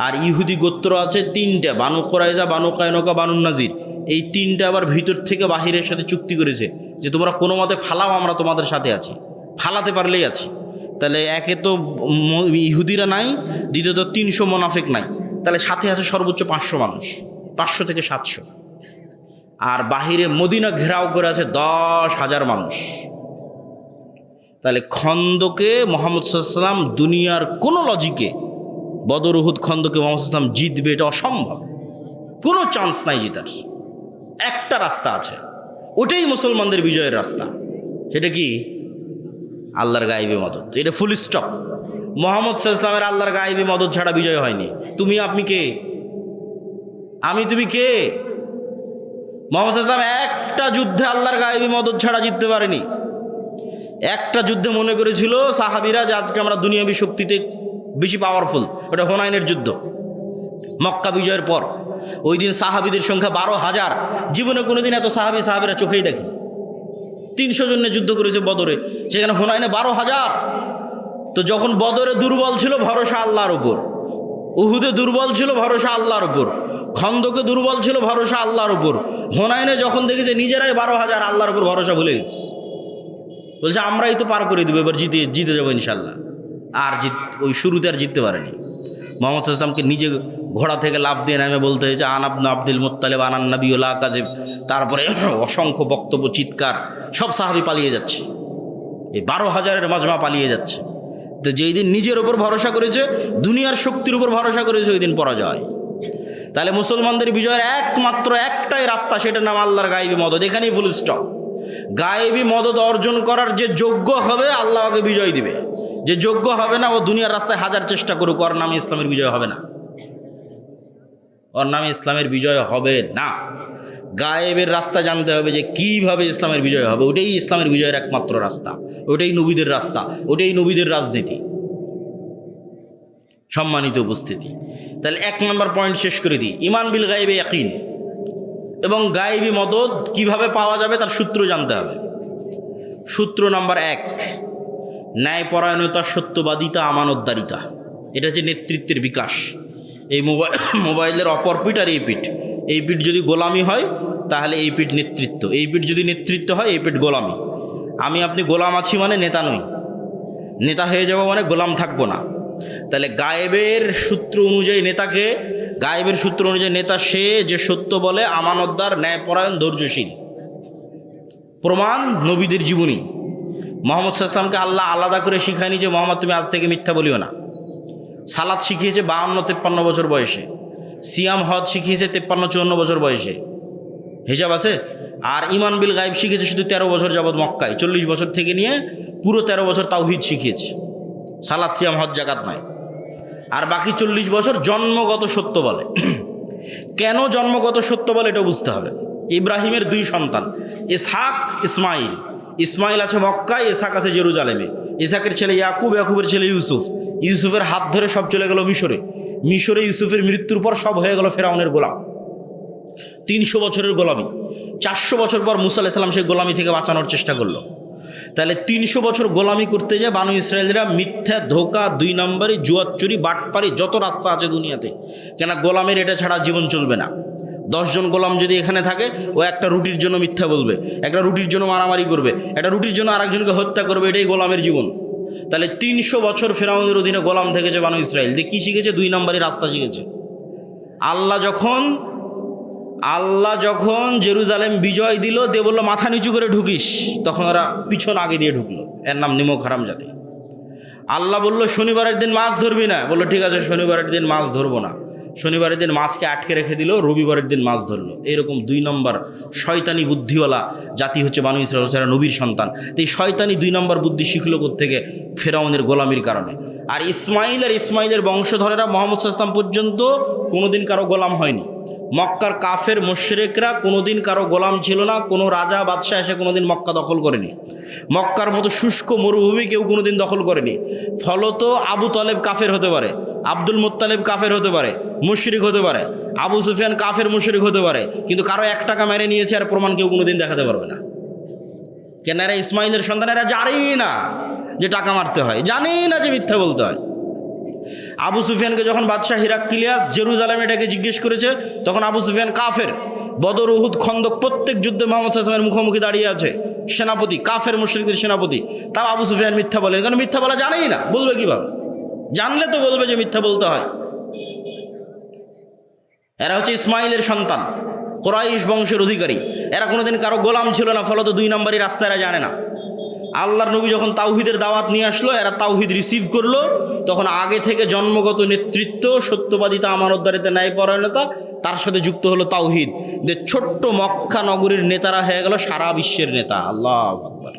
আর ইহুদি গোত্র আছে 3টে, বানু কুরাইজা, বানু কায়নুকা, বানু নাজির। এই 3টে আবার ভিতর থেকে বাহিরের সাথে চুক্তি করেছে যে তোমরা কোনো মতে ফালাও, আমরা তোমাদের সাথে আছি, ফালাতে পারলেই আছি। তাহলে একে তো ইহুদিরা নাই, দ্বিতীয়ত 300 মোনাফেক নাই, তাহলে সাথে আছে সর্বোচ্চ 500 মানুষ, 500 থেকে 700। আর বাহিরে মদিনা ঘেরাও করে আছে 10,000 মানুষ। তাহলে খন্দকে মুহাম্মদ সাল্লাল্লাহু আলাইহি ওয়াসাল্লাম, দুনিয়ার কোনো লজিকে বদর উহুদ খন্দকে মুহাম্মদ সাল্লাল্লাহু আলাইহি ওয়াসাল্লাম জিতবে এটা অসম্ভব, কোনো চান্স নাই জিতার। একটা রাস্তা আছে, ওটাই মুসলমানদের বিজয়ের রাস্তা। সেটা কি? আল্লাহর গায়েবী মদদ। এটা ফুল স্টপ। মুহাম্মদ সাল্লাল্লাহু আলাইহি ওয়াসাল্লামের আল্লাহর গায়েবী মদদ ছাড়া বিজয় হয়নি। তুমি আপনি কে? আমি তুমি কে? মুহাম্মদ সাল্লাল্লাহু আলাইহি ওয়াসাল্লাম একটা যুদ্ধে আল্লাহর গায়েবী মদদ ছাড়া জিততে পারেনি। একটা যুদ্ধে মনে করেছিল সাহাবীরা যে আজকে আমরা দুনিয়াবী শক্তিতে বেশি পাওয়ারফুল, ওটা হুনাইনের যুদ্ধ, মক্কা বিজয়ের পর। ওই দিন সাহাবীদের সংখ্যা 12,000। জীবনে কোনোদিন এত সাহাবীরা চোখেই দেখেনি। 300 জনে যুদ্ধ করেছে বদরে, সেখানে হুনাইনে 12,000। তো যখন বদরে দুর্বল ছিল, ভরসা আল্লাহর উপর। উহুদে দুর্বল ছিল, ভরসা আল্লাহর উপর। খন্দকে দুর্বল ছিল, ভরসা আল্লাহর উপর। হুনাইনে যখন দেখেছে নিজেরাই 12,000, আল্লাহর উপর ভরসা ভুলে গেছে। বলছে আমরাই তো পার করে দেবো, এবার জিতে যাবো ইনশাল্লাহ। আর ওই শুরুতে আর জিততে পারেনি। মুহাম্মদ সাল্লাল্লাহু আলাইহি ওয়াসাল্লামকে নিজে ঘোড়া থেকে লাফ দিয়ে নামে বলতে হয়েছে আনা ইবনু আব্দুল মুত্তালিব আনান নবী লা কাযিব। তারপরে অসংখ্য বক্তব্য, চিৎকার, সব সাহাবী পালিয়ে যাচ্ছে, এই 12,000-এর মাজমা পালিয়ে যাচ্ছে। তো যেই দিন নিজের উপর ভরসা করেছে, দুনিয়ার শক্তির উপর ভরসা করেছে, ওই দিন পরাজয়। তাহলে মুসলমানদের বিজয়ের একমাত্র একটাই রাস্তা, সেটার নাম আল্লাহর গায়েবী মদদ। এখানেই ফুল স্টপ। গায়েবী মদদ অর্জন করার যে যোগ্য হবে, আল্লাহ ওকে বিজয় দিবে। যে যোগ্য হবে না, ও দুনিয়ার রাস্তায় হাজার চেষ্টা করুক, ওর নামে ইসলামের বিজয় হবে না, ওর নামে ইসলামের বিজয় হবে না। গায়েবের রাস্তা জানতে হবে যে কিভাবে ইসলামের বিজয় হবে। ওটাই ইসলামের বিজয়ের একমাত্র রাস্তা, ওটাই নবীদের রাস্তা, ওটাই নবীদের রাজনীতি। সম্মানিত উপস্থিতি, তাহলে 1 নম্বর পয়েন্ট শেষ করে দিই, ঈমান বিল গায়বে ইয়াকিন। এবং গায়েবী মদদ কিভাবে পাওয়া যাবে তার সূত্র জানতে হবে। সূত্র নাম্বার 1, ন্যায়পরায়ণতা, সত্যবাদিতা, আমানতদারিতা। এটা হচ্ছে নেতৃত্বের বিকাশ। এই মোবাইলের অপর পিঠ আর এই পিঠ। এই পিঠ যদি গোলামি হয় তাহলে এই পিঠ নেতৃত্ব, এই পিঠ যদি নেতৃত্ব হয় এই পিঠ গোলামি। আমি আপনি গোলাম আছি মানে নেতা নই, নেতা হয়ে যাব মানে গোলাম থাকবো না। তাহলে গায়েবের সূত্র অনুযায়ী নেতাকে, গায়েবের সূত্র অনুযায়ী নেতা সে যে সত্য বলে, আমানতদার, ন্যায়পরায়ণ, ধৈর্যশীল। প্রমাণ নবীদের জীবনী। মুহাম্মদ সাল্লাল্লাহু আলাইহি ওয়াসাল্লামকে আল্লাহ আলাদা করে শিখায়নি যে মুহাম্মদ তুমি আজ থেকে মিথ্যা বলিও না। সালাত শিখিয়েছে 52-53 বছর বয়সে। সিয়াম হজ শিখিয়েছে 53-54 বছর বয়সে। হিসাব আছে। আর ঈমান বিল গায়েব শিখিয়েছে শুধু 13 বছর যাবৎ মক্কায়। 40 বছর থেকে নিয়ে পুরো 13 বছর তাওহীদ শিখিয়েছে, সালাত, সিয়াম, হজ, যাকাত নয়। আর বাকি 40 বছর জন্মগত সত্য বলে। কেন জন্মগত সত্য বলে এটা বুঝতে হবে। ইব্রাহিমের 2 সন্তান, ইসহাক, ইসমাইল। ইসমাইল আছে মক্কায়, ইসহাক আছে জেরুজালেমে। ইসহাকের ছেলে ইয়াকুব, ইয়াকুবের ছেলে ইউসুফ। ইউসুফের হাত ধরে সব চলে গেল মিশরে। মিশরে ইউসুফের মৃত্যুর পর সব হয়ে গেল ফেরাউনের গোলাম। 300 বছরের গোলামি। 400 বছর পর মুসা আলাইহিস সালাম সেই গোলামি থেকে বাঁচানোর চেষ্টা করলো। তাহলে 300 বছর গোলামি করতে যায় বানু ইসরায়েলরা মিথ্যা, ধোকা, 2 নম্বরই, জুয়াচুরি, বাটপারি, যত রাস্তা আছে দুনিয়াতে। কেন গোলামের এটা ছাড়া জীবন চলবে না। 10 জন গোলাম যদি এখানে থাকে, ও একটা রুটির জন্য মিথ্যা বলবে, একটা রুটির জন্য মারামারি করবে, একটা রুটির জন্য আরেকজনকে হত্যা করবে, এটাই গোলামের জীবন। তাহলে 300 বছর ফেরাউনের অধীনে গোলাম থেকেছে বানু ইসরায়েল। দিয়ে কী শিখেছে? 2 নম্বরই রাস্তা শিখেছে। আল্লাহ যখন জেরুজালেম বিজয় দিল, দিয়ে বললো মাথা নিচু করে ঢুকিস, তখন ওরা পিছন আগে দিয়ে ঢুকলো। এর নাম নিমক হারাম জাতি। আল্লাহ বলল শনিবারের দিন মাছ ধরবি না, বললো ঠিক আছে শনিবারের দিন মাছ ধরবো না। শনিবারের দিন মাছকে আটকে রেখে দিল, রবিবারের দিন মাছ ধরলো। এরকম 2 নম্বর শয়তানি বুদ্ধিওয়ালা জাতি হচ্ছে বানু ইসরাঈল, যারা নবীর সন্তান। তো এই শয়তানি 2 নম্বর বুদ্ধি শিখলো কোত্থেকে? ফেরাউনের গোলামির কারণে। আর ইসমাইলের বংশধরেরা মুহাম্মদ সাল্লাল্লাহু আলাইহি ওয়াসাল্লাম পর্যন্ত কোনোদিন কারো গোলাম হয়নি। মক্কার কাফের মুশরিকরা কোনোদিন কারো গোলাম ছিল না। কোনো রাজা বাদশাহ এসে কোনোদিন মক্কা দখল করেনি। মক্কার মতো শুষ্ক মরুভূমি কেউ কোনোদিন দখল করেনি। ফলত আবু তালেব কাফের হতে পারে, আব্দুল মুত্তালিব কাফের হতে পারে, মুশরিক হতে পারে, আবু সুফিয়ান কাফের মুশরিক হতে পারে, কিন্তু কারো 1 টাকা মেরে নিয়েছে আর প্রমাণ কেউ কোনোদিন দেখাতে পারবে না। কেন? এরা ইসমাইলের সন্তান, এরা জানেই না যে টাকা মারতে হয়, জানেই না যে মিথ্যা বলতে হয়। আবু সুফিয়ানকে যখন বাদশাহ হিরাক্লিয়াস জেরুজালেমে ডেকে জিজ্ঞেস করেছে, তখন আবু সুফিয়ান কাফের। বদর, উহুদ, খন্দক প্রত্যেক যুদ্ধে মুহাম্মদ সাল্লাল্লাহু আলাইহি ওয়াসাল্লামের মুখোমুখি দাঁড়িয়ে আছে, সেনাপতি, কাফের মুশরিকদের সেনাপতি। তাও আবু সুফিয়ান মিথ্যা বলেন, কারণ মিথ্যা বলা জানেই না, বলবে কিভাবে? জানলে তো বলবে যে মিথ্যা বলতে হয়। এরা হচ্ছে ইসমাইলের সন্তান, কুরাইশ বংশের অধিকারী। এরা কোনোদিন কারো গোলাম ছিল না, ফলত 2 নম্বরই রাস্তা এরা জানে না। আল্লাহর নবী যখন তাওহীদের দাওয়াত নিয়ে আসলো, এরা তাওহীদ রিসিভ করলো। তখন আগে থেকে জন্মগত নেতৃত্ব, সত্যবাদিতা, আমানতদারিতা, ন্যায়পরায়ণতা, তার সাথে যুক্ত হলো তাওহীদ। যে ছোট্ট মক্কা নগরীর নেতারা হয়ে গেল সারা বিশ্বের নেতা। আল্লাহু আকবার।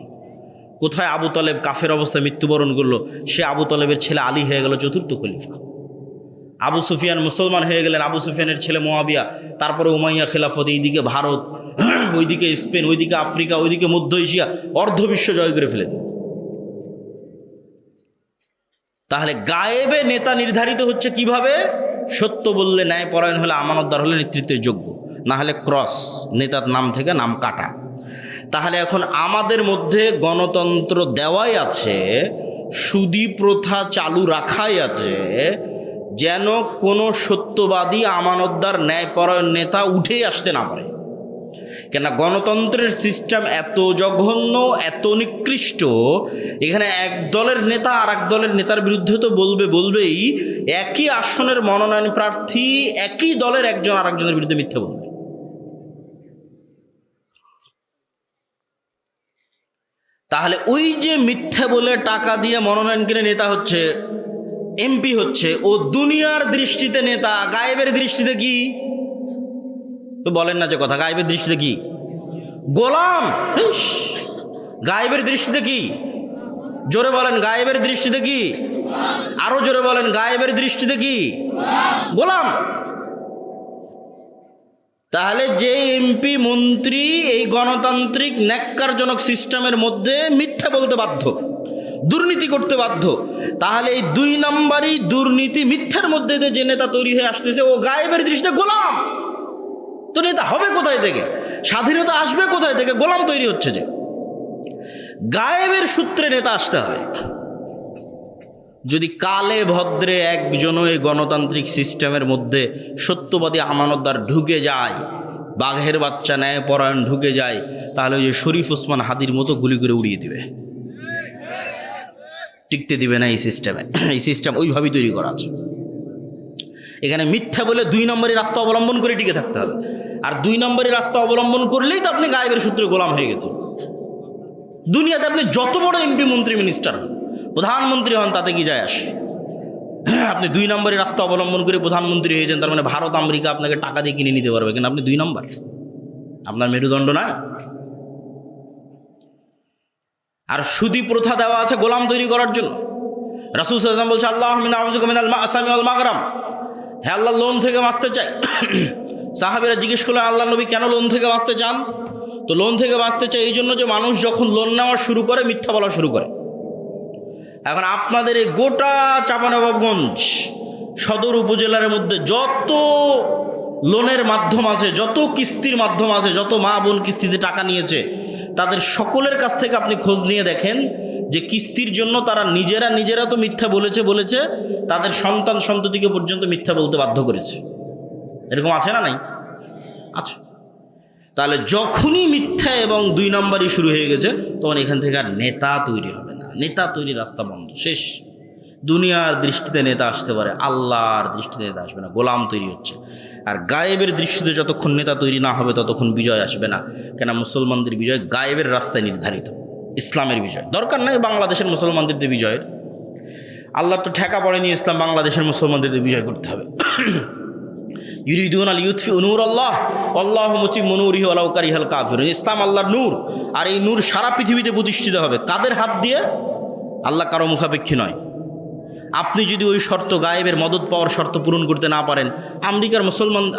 কোথায় আবু তালেব কাফের অবস্থায় মৃত্যুবরণ করলো, সে আবু তালেবের ছেলে আলী হয়ে গেল 4র্থ খলিফা। আবু সুফিয়ান মুসলমান হয়ে গেলেন, আবু সুফিয়ানের ছেলে মুআবিয়া। তারপরে উমাইয়া খেলাফত, এইদিকে ভারত, ওইদিকে স্পেন, ওইদিকে আফ্রিকা, ওইদিকে মধ্য এশিয়া, অর্ধবিশ্ব জয় করে ফেলেন। তাহলে গায়েবে নেতা নির্ধারিত হচ্ছে কিভাবে? সত্য বললে, ন্যায় পরায়ণ হলে, আমানতদার হলে নেতৃত্বের যোগ্য, না হলে ক্রস, নেতার নাম থেকে নাম কাটা। তাহলে এখন আমাদের মধ্যে গণতন্ত্র দেওয়াই আছে, সুদী প্রথা চালু রাখাই আছে, যেন কোনো সত্যবাদী, আমানতদার, ন্যায়পরায়ণ নেতা উঠেই আসতে না পারে। কেন? গণতন্ত্রের সিস্টেম এত জঘন্য, এত নিকৃষ্ট। এখানে এক দলের নেতা আর এক দলের নেতার বিরুদ্ধে তো বলবেই। একই আসনের মনোনয়ন প্রার্থী একই দলের একজন আর একজনের বিরুদ্ধে মিথ্যা বলবে। তাহলে ওই যে মিথ্যা বলে টাকা দিয়ে মনোনয়ন কিনে নেতা হচ্ছে, এমপি হচ্ছে, ও দুনিয়ার দৃষ্টিতে নেতা, গায়েবের দৃষ্টিতে কি? বলেন না যে কথা, গায়েবের দৃষ্টিতে কি? গোলাম। গায়েবের দৃষ্টিতে কি? জোরে বলেন, গায়েবের দৃষ্টিতে কি? আরো জোরে বলেন, গায়েবের দৃষ্টিতে কি? গোলাম। তাহলে যে এমপি, মন্ত্রী এই গণতান্ত্রিক ন্যাক্কারজনক সিস্টেমের মধ্যে মিথ্যা বলতে বাধ্য, দুর্নীতি করতে বাধ্য, তাহলে এই 2 নম্বরই দুর্নীতি, মিথ্যার মধ্যে যে নেতা তৈরি হয়ে আসতেছে, ও গায়েবের দৃষ্টিতে গোলাম। তো নেতা হবে কোথায় থেকে? স্বাধীনতা আসবে কোথায় থেকে? গোলাম তৈরি হচ্ছে যে। গায়েবের সূত্রে নেতা আসতে হবে। যদি কালে ভদ্রে একজনও এই গণতান্ত্রিক সিস্টেমের মধ্যে সত্যবাদী, আমানতদার ঢুকে যায়, বাঘের বাচ্চা ন্যায়পরায়ণ ঢুকে যায়, তাহলে ওই যে শরীফ ওসমান হাদির মতো গুলি করে উড়িয়ে দিবে, টিকতে দিবে না এই সিস্টেমে। এই সিস্টেম ওইভাবেই তৈরি করা আছে। এখানে মিথ্যা বলে 2 নম্বরের রাস্তা অবলম্বন করে টিকে থাকতে হবে। আর 2 নম্বরের রাস্তা অবলম্বন করলেই তো আপনি গায়েবের সূত্রে গোলাম হয়ে গেছেন। দুনিয়াতে আপনি যত বড় এমপি, মন্ত্রী, মিনিস্টার হন, প্রধানমন্ত্রী হন, তাতে কি যায় আসে? আপনি 2 নম্বরের রাস্তা অবলম্বন করে প্রধানমন্ত্রী হয়েছেন, তার মানে ভারত, আমেরিকা আপনাকে টাকা দিয়ে কিনে নিতে পারবে, কিন্তু আপনি 2 নম্বর, আপনার মেরুদণ্ড না। আর সুদী প্রথা দেওয়া আছে গোলাম তৈরি করার জন্য। রাসূল সাল্লাল্লাহু আলাইহি ওয়াসাল্লাম বলছে, আল্লাহুম্মা ইন্নী আউযুবিকা মিনাল মা'সামি ওয়াল মাগরাম। হে আল্লাহ, লোন থেকে বাঁচতে চাই। সাহাবীরা জিজ্ঞেস করলেন, আল্লাহ নবী কেন লোন থেকে বাঁচতে চান? তো লোন থেকে বাঁচতে চাই এই জন্য যে মানুষ যখন লোন নেওয়া শুরু করে, মিথ্যা বলা শুরু করে। এখন আপনাদের এই গোটা চাঁপাইনবাবগঞ্জ সদর উপজেলার মধ্যে যত লোনের মাধ্যম আছে, যত কিস্তির মাধ্যম আছে, যত মা বোন কিস্তিতে টাকা নিয়েছে, তাদের সকলের কাছ থেকে আপনি খোঁজ নিয়ে দেখেন যে কিস্তির জন্য তারা নিজেরা তো মিথ্যা বলেছে, তাদের সন্তান সন্ততিকে পর্যন্ত মিথ্যা বলতে বাধ্য করেছে। এরকম আছে না? নাই? আছে। তাহলে যখনই মিথ্যা এবং 2 নম্বরই শুরু হয়ে গেছে, তখন এখান থেকে আর নেতা তৈরি হবে না। নেতা তৈরির রাস্তা বন্ধ, শেষ। দুনিয়ার দৃষ্টিতে নেতা আসতে পারে, আল্লাহর দৃষ্টিতে নেতা আসবে না, গোলাম তৈরি হচ্ছে। আর গায়েবের দৃষ্টিতে যতক্ষণ নেতা তৈরি না হবে ততক্ষণ বিজয় আসবে না। কেন? মুসলমানদের বিজয় গায়েবের রাস্তায় নির্ধারিত, ইসলামের বিজয়। দরকার নাই বাংলাদেশের মুসলমানদের দিয়ে বিজয়ের, আল্লাহর তো ঠেকা পড়েনি ইসলাম বাংলাদেশের মুসলমানদের দিয়ে বিজয় করতে হবে। ইউরিদুন আল ইউতফিউ নূর আল্লাহ আল্লাহু মুতিম্মু নূরিহি ওয়ালাউ কারিহাল কাফিরুন। ইসলাম আল্লাহর নূর, আর এই নূর সারা পৃথিবীতে প্রতিষ্ঠিত হবে। কাদের হাত দিয়ে? আল্লাহ কারো মুখাপেক্ষী নয়। আপনি যদি ওই শর্ত, গায়েবের মদত পাওয়ার শর্ত পূরণ করতে না পারেন,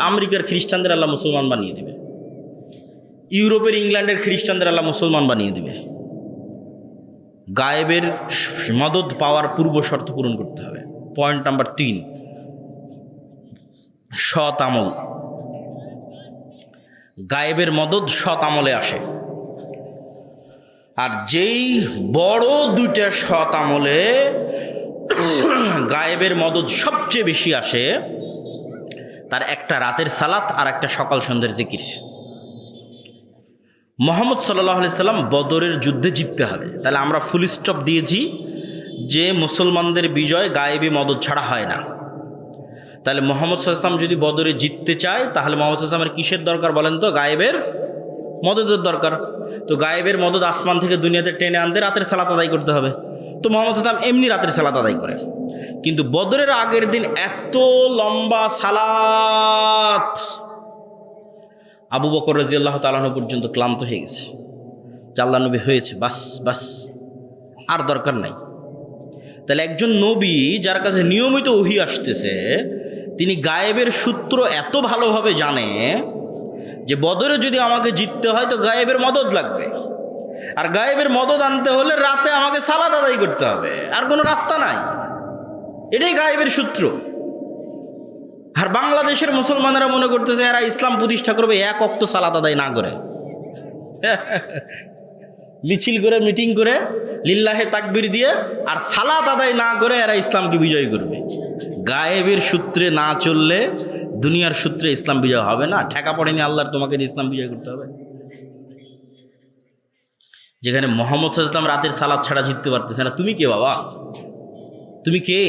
আমেরিকার খ্রিস্টানদের আল্লাহ মুসলমান বানিয়ে দেবে, ইউরোপের ইংল্যান্ডের খ্রিস্টানদের আল্লাহ মুসলমান বানিয়ে দেবে। গায়েবের মদত পাওয়ার পূর্ব শর্ত পূরণ করতে হবে। পয়েন্ট নাম্বার 3, সৎ আমল। গায়েবের মদত সৎ আমলে আসে, আর যেই বড় দুইটা সৎ আমলে গায়েবের মদত সবচেয়ে বেশি আসে, তার একটা রাতের সালাত আর একটা সকাল সন্ধ্যের জিকির। মুহাম্মদ সাল্লাল্লাহু আলাইহি সাল্লাম বদরের যুদ্ধে জিততে হবে, তাহলে আমরা ফুল স্টপ দিয়েছি যে মুসলমানদের বিজয় গায়েবী মদত ছাড়া হয় না। তাহলে মুহাম্মদ সাল্লাল্লাহু আলাইহি সাল্লাম যদি বদরে জিততে চায়, তাহলে মুহাম্মদ সাল্লাল্লাহু আলাইহি সাল্লামের কিসের দরকার বলেন তো? গায়েবের মদতের দরকার। তো গায়েবের মদত আসমান থেকে দুনিয়াতে টেনে আনতে রাতের সালাত আদায় করতে হবে। তো মুহাম্মদ সাল্লাল্লাহু আলাইহি সাল্লাম এমনি রাতের সালাত আদায় করে, কিন্তু বদরের আগের দিন এত লম্বা সালাত, আবু বকর রাদিয়াল্লাহু তাআলা আনহু পর্যন্ত ক্লান্ত হয়ে গেছে যে আল্লাহ নবী হয়েছে, বাস বাস, আর দরকার নাই। তাহলে একজন নবী যার কাছে নিয়মিত ওহী আসতেছে, তিনি গায়েবের সূত্র এত ভালোভাবে জানে যে বদরে যদি আমাকে জিততে হয় তো গায়েবের মদদ লাগবে, আর গায়েবের মদদ আনতে হলে রাতে আমাকে সালাত আদায় করতে হবে, আর কোনো রাস্তা নাই। এটাই গায়েবের সূত্র। আর বাংলাদেশের মুসলমানেরা মনে করতেছে এরা ইসলাম প্রতিষ্ঠা করবে এক ওয়াক্ত সালাত আদায় না করে, মিছিল করে, মিটিং করে, লিল্লাহে তাকবীর দিয়ে, আর সালাত আদায় না করে এরা ইসলামকে বিজয় করবে। গায়েবের সূত্রে না চললে দুনিয়ার সূত্রে ইসলাম বিজয় হবে না। ঠেকা পড়েনি আল্লাহর, তোমাকে দিয়ে ইসলাম বিজয় করতে হবে। যেখানে মুহাম্মদ সাল্লাল্লাহু আলাইহি ওয়াসাল্লাম রাতের সালাত ছাড়া জিততে পারতেছে না, তুমি কে বাবা? তুমি কে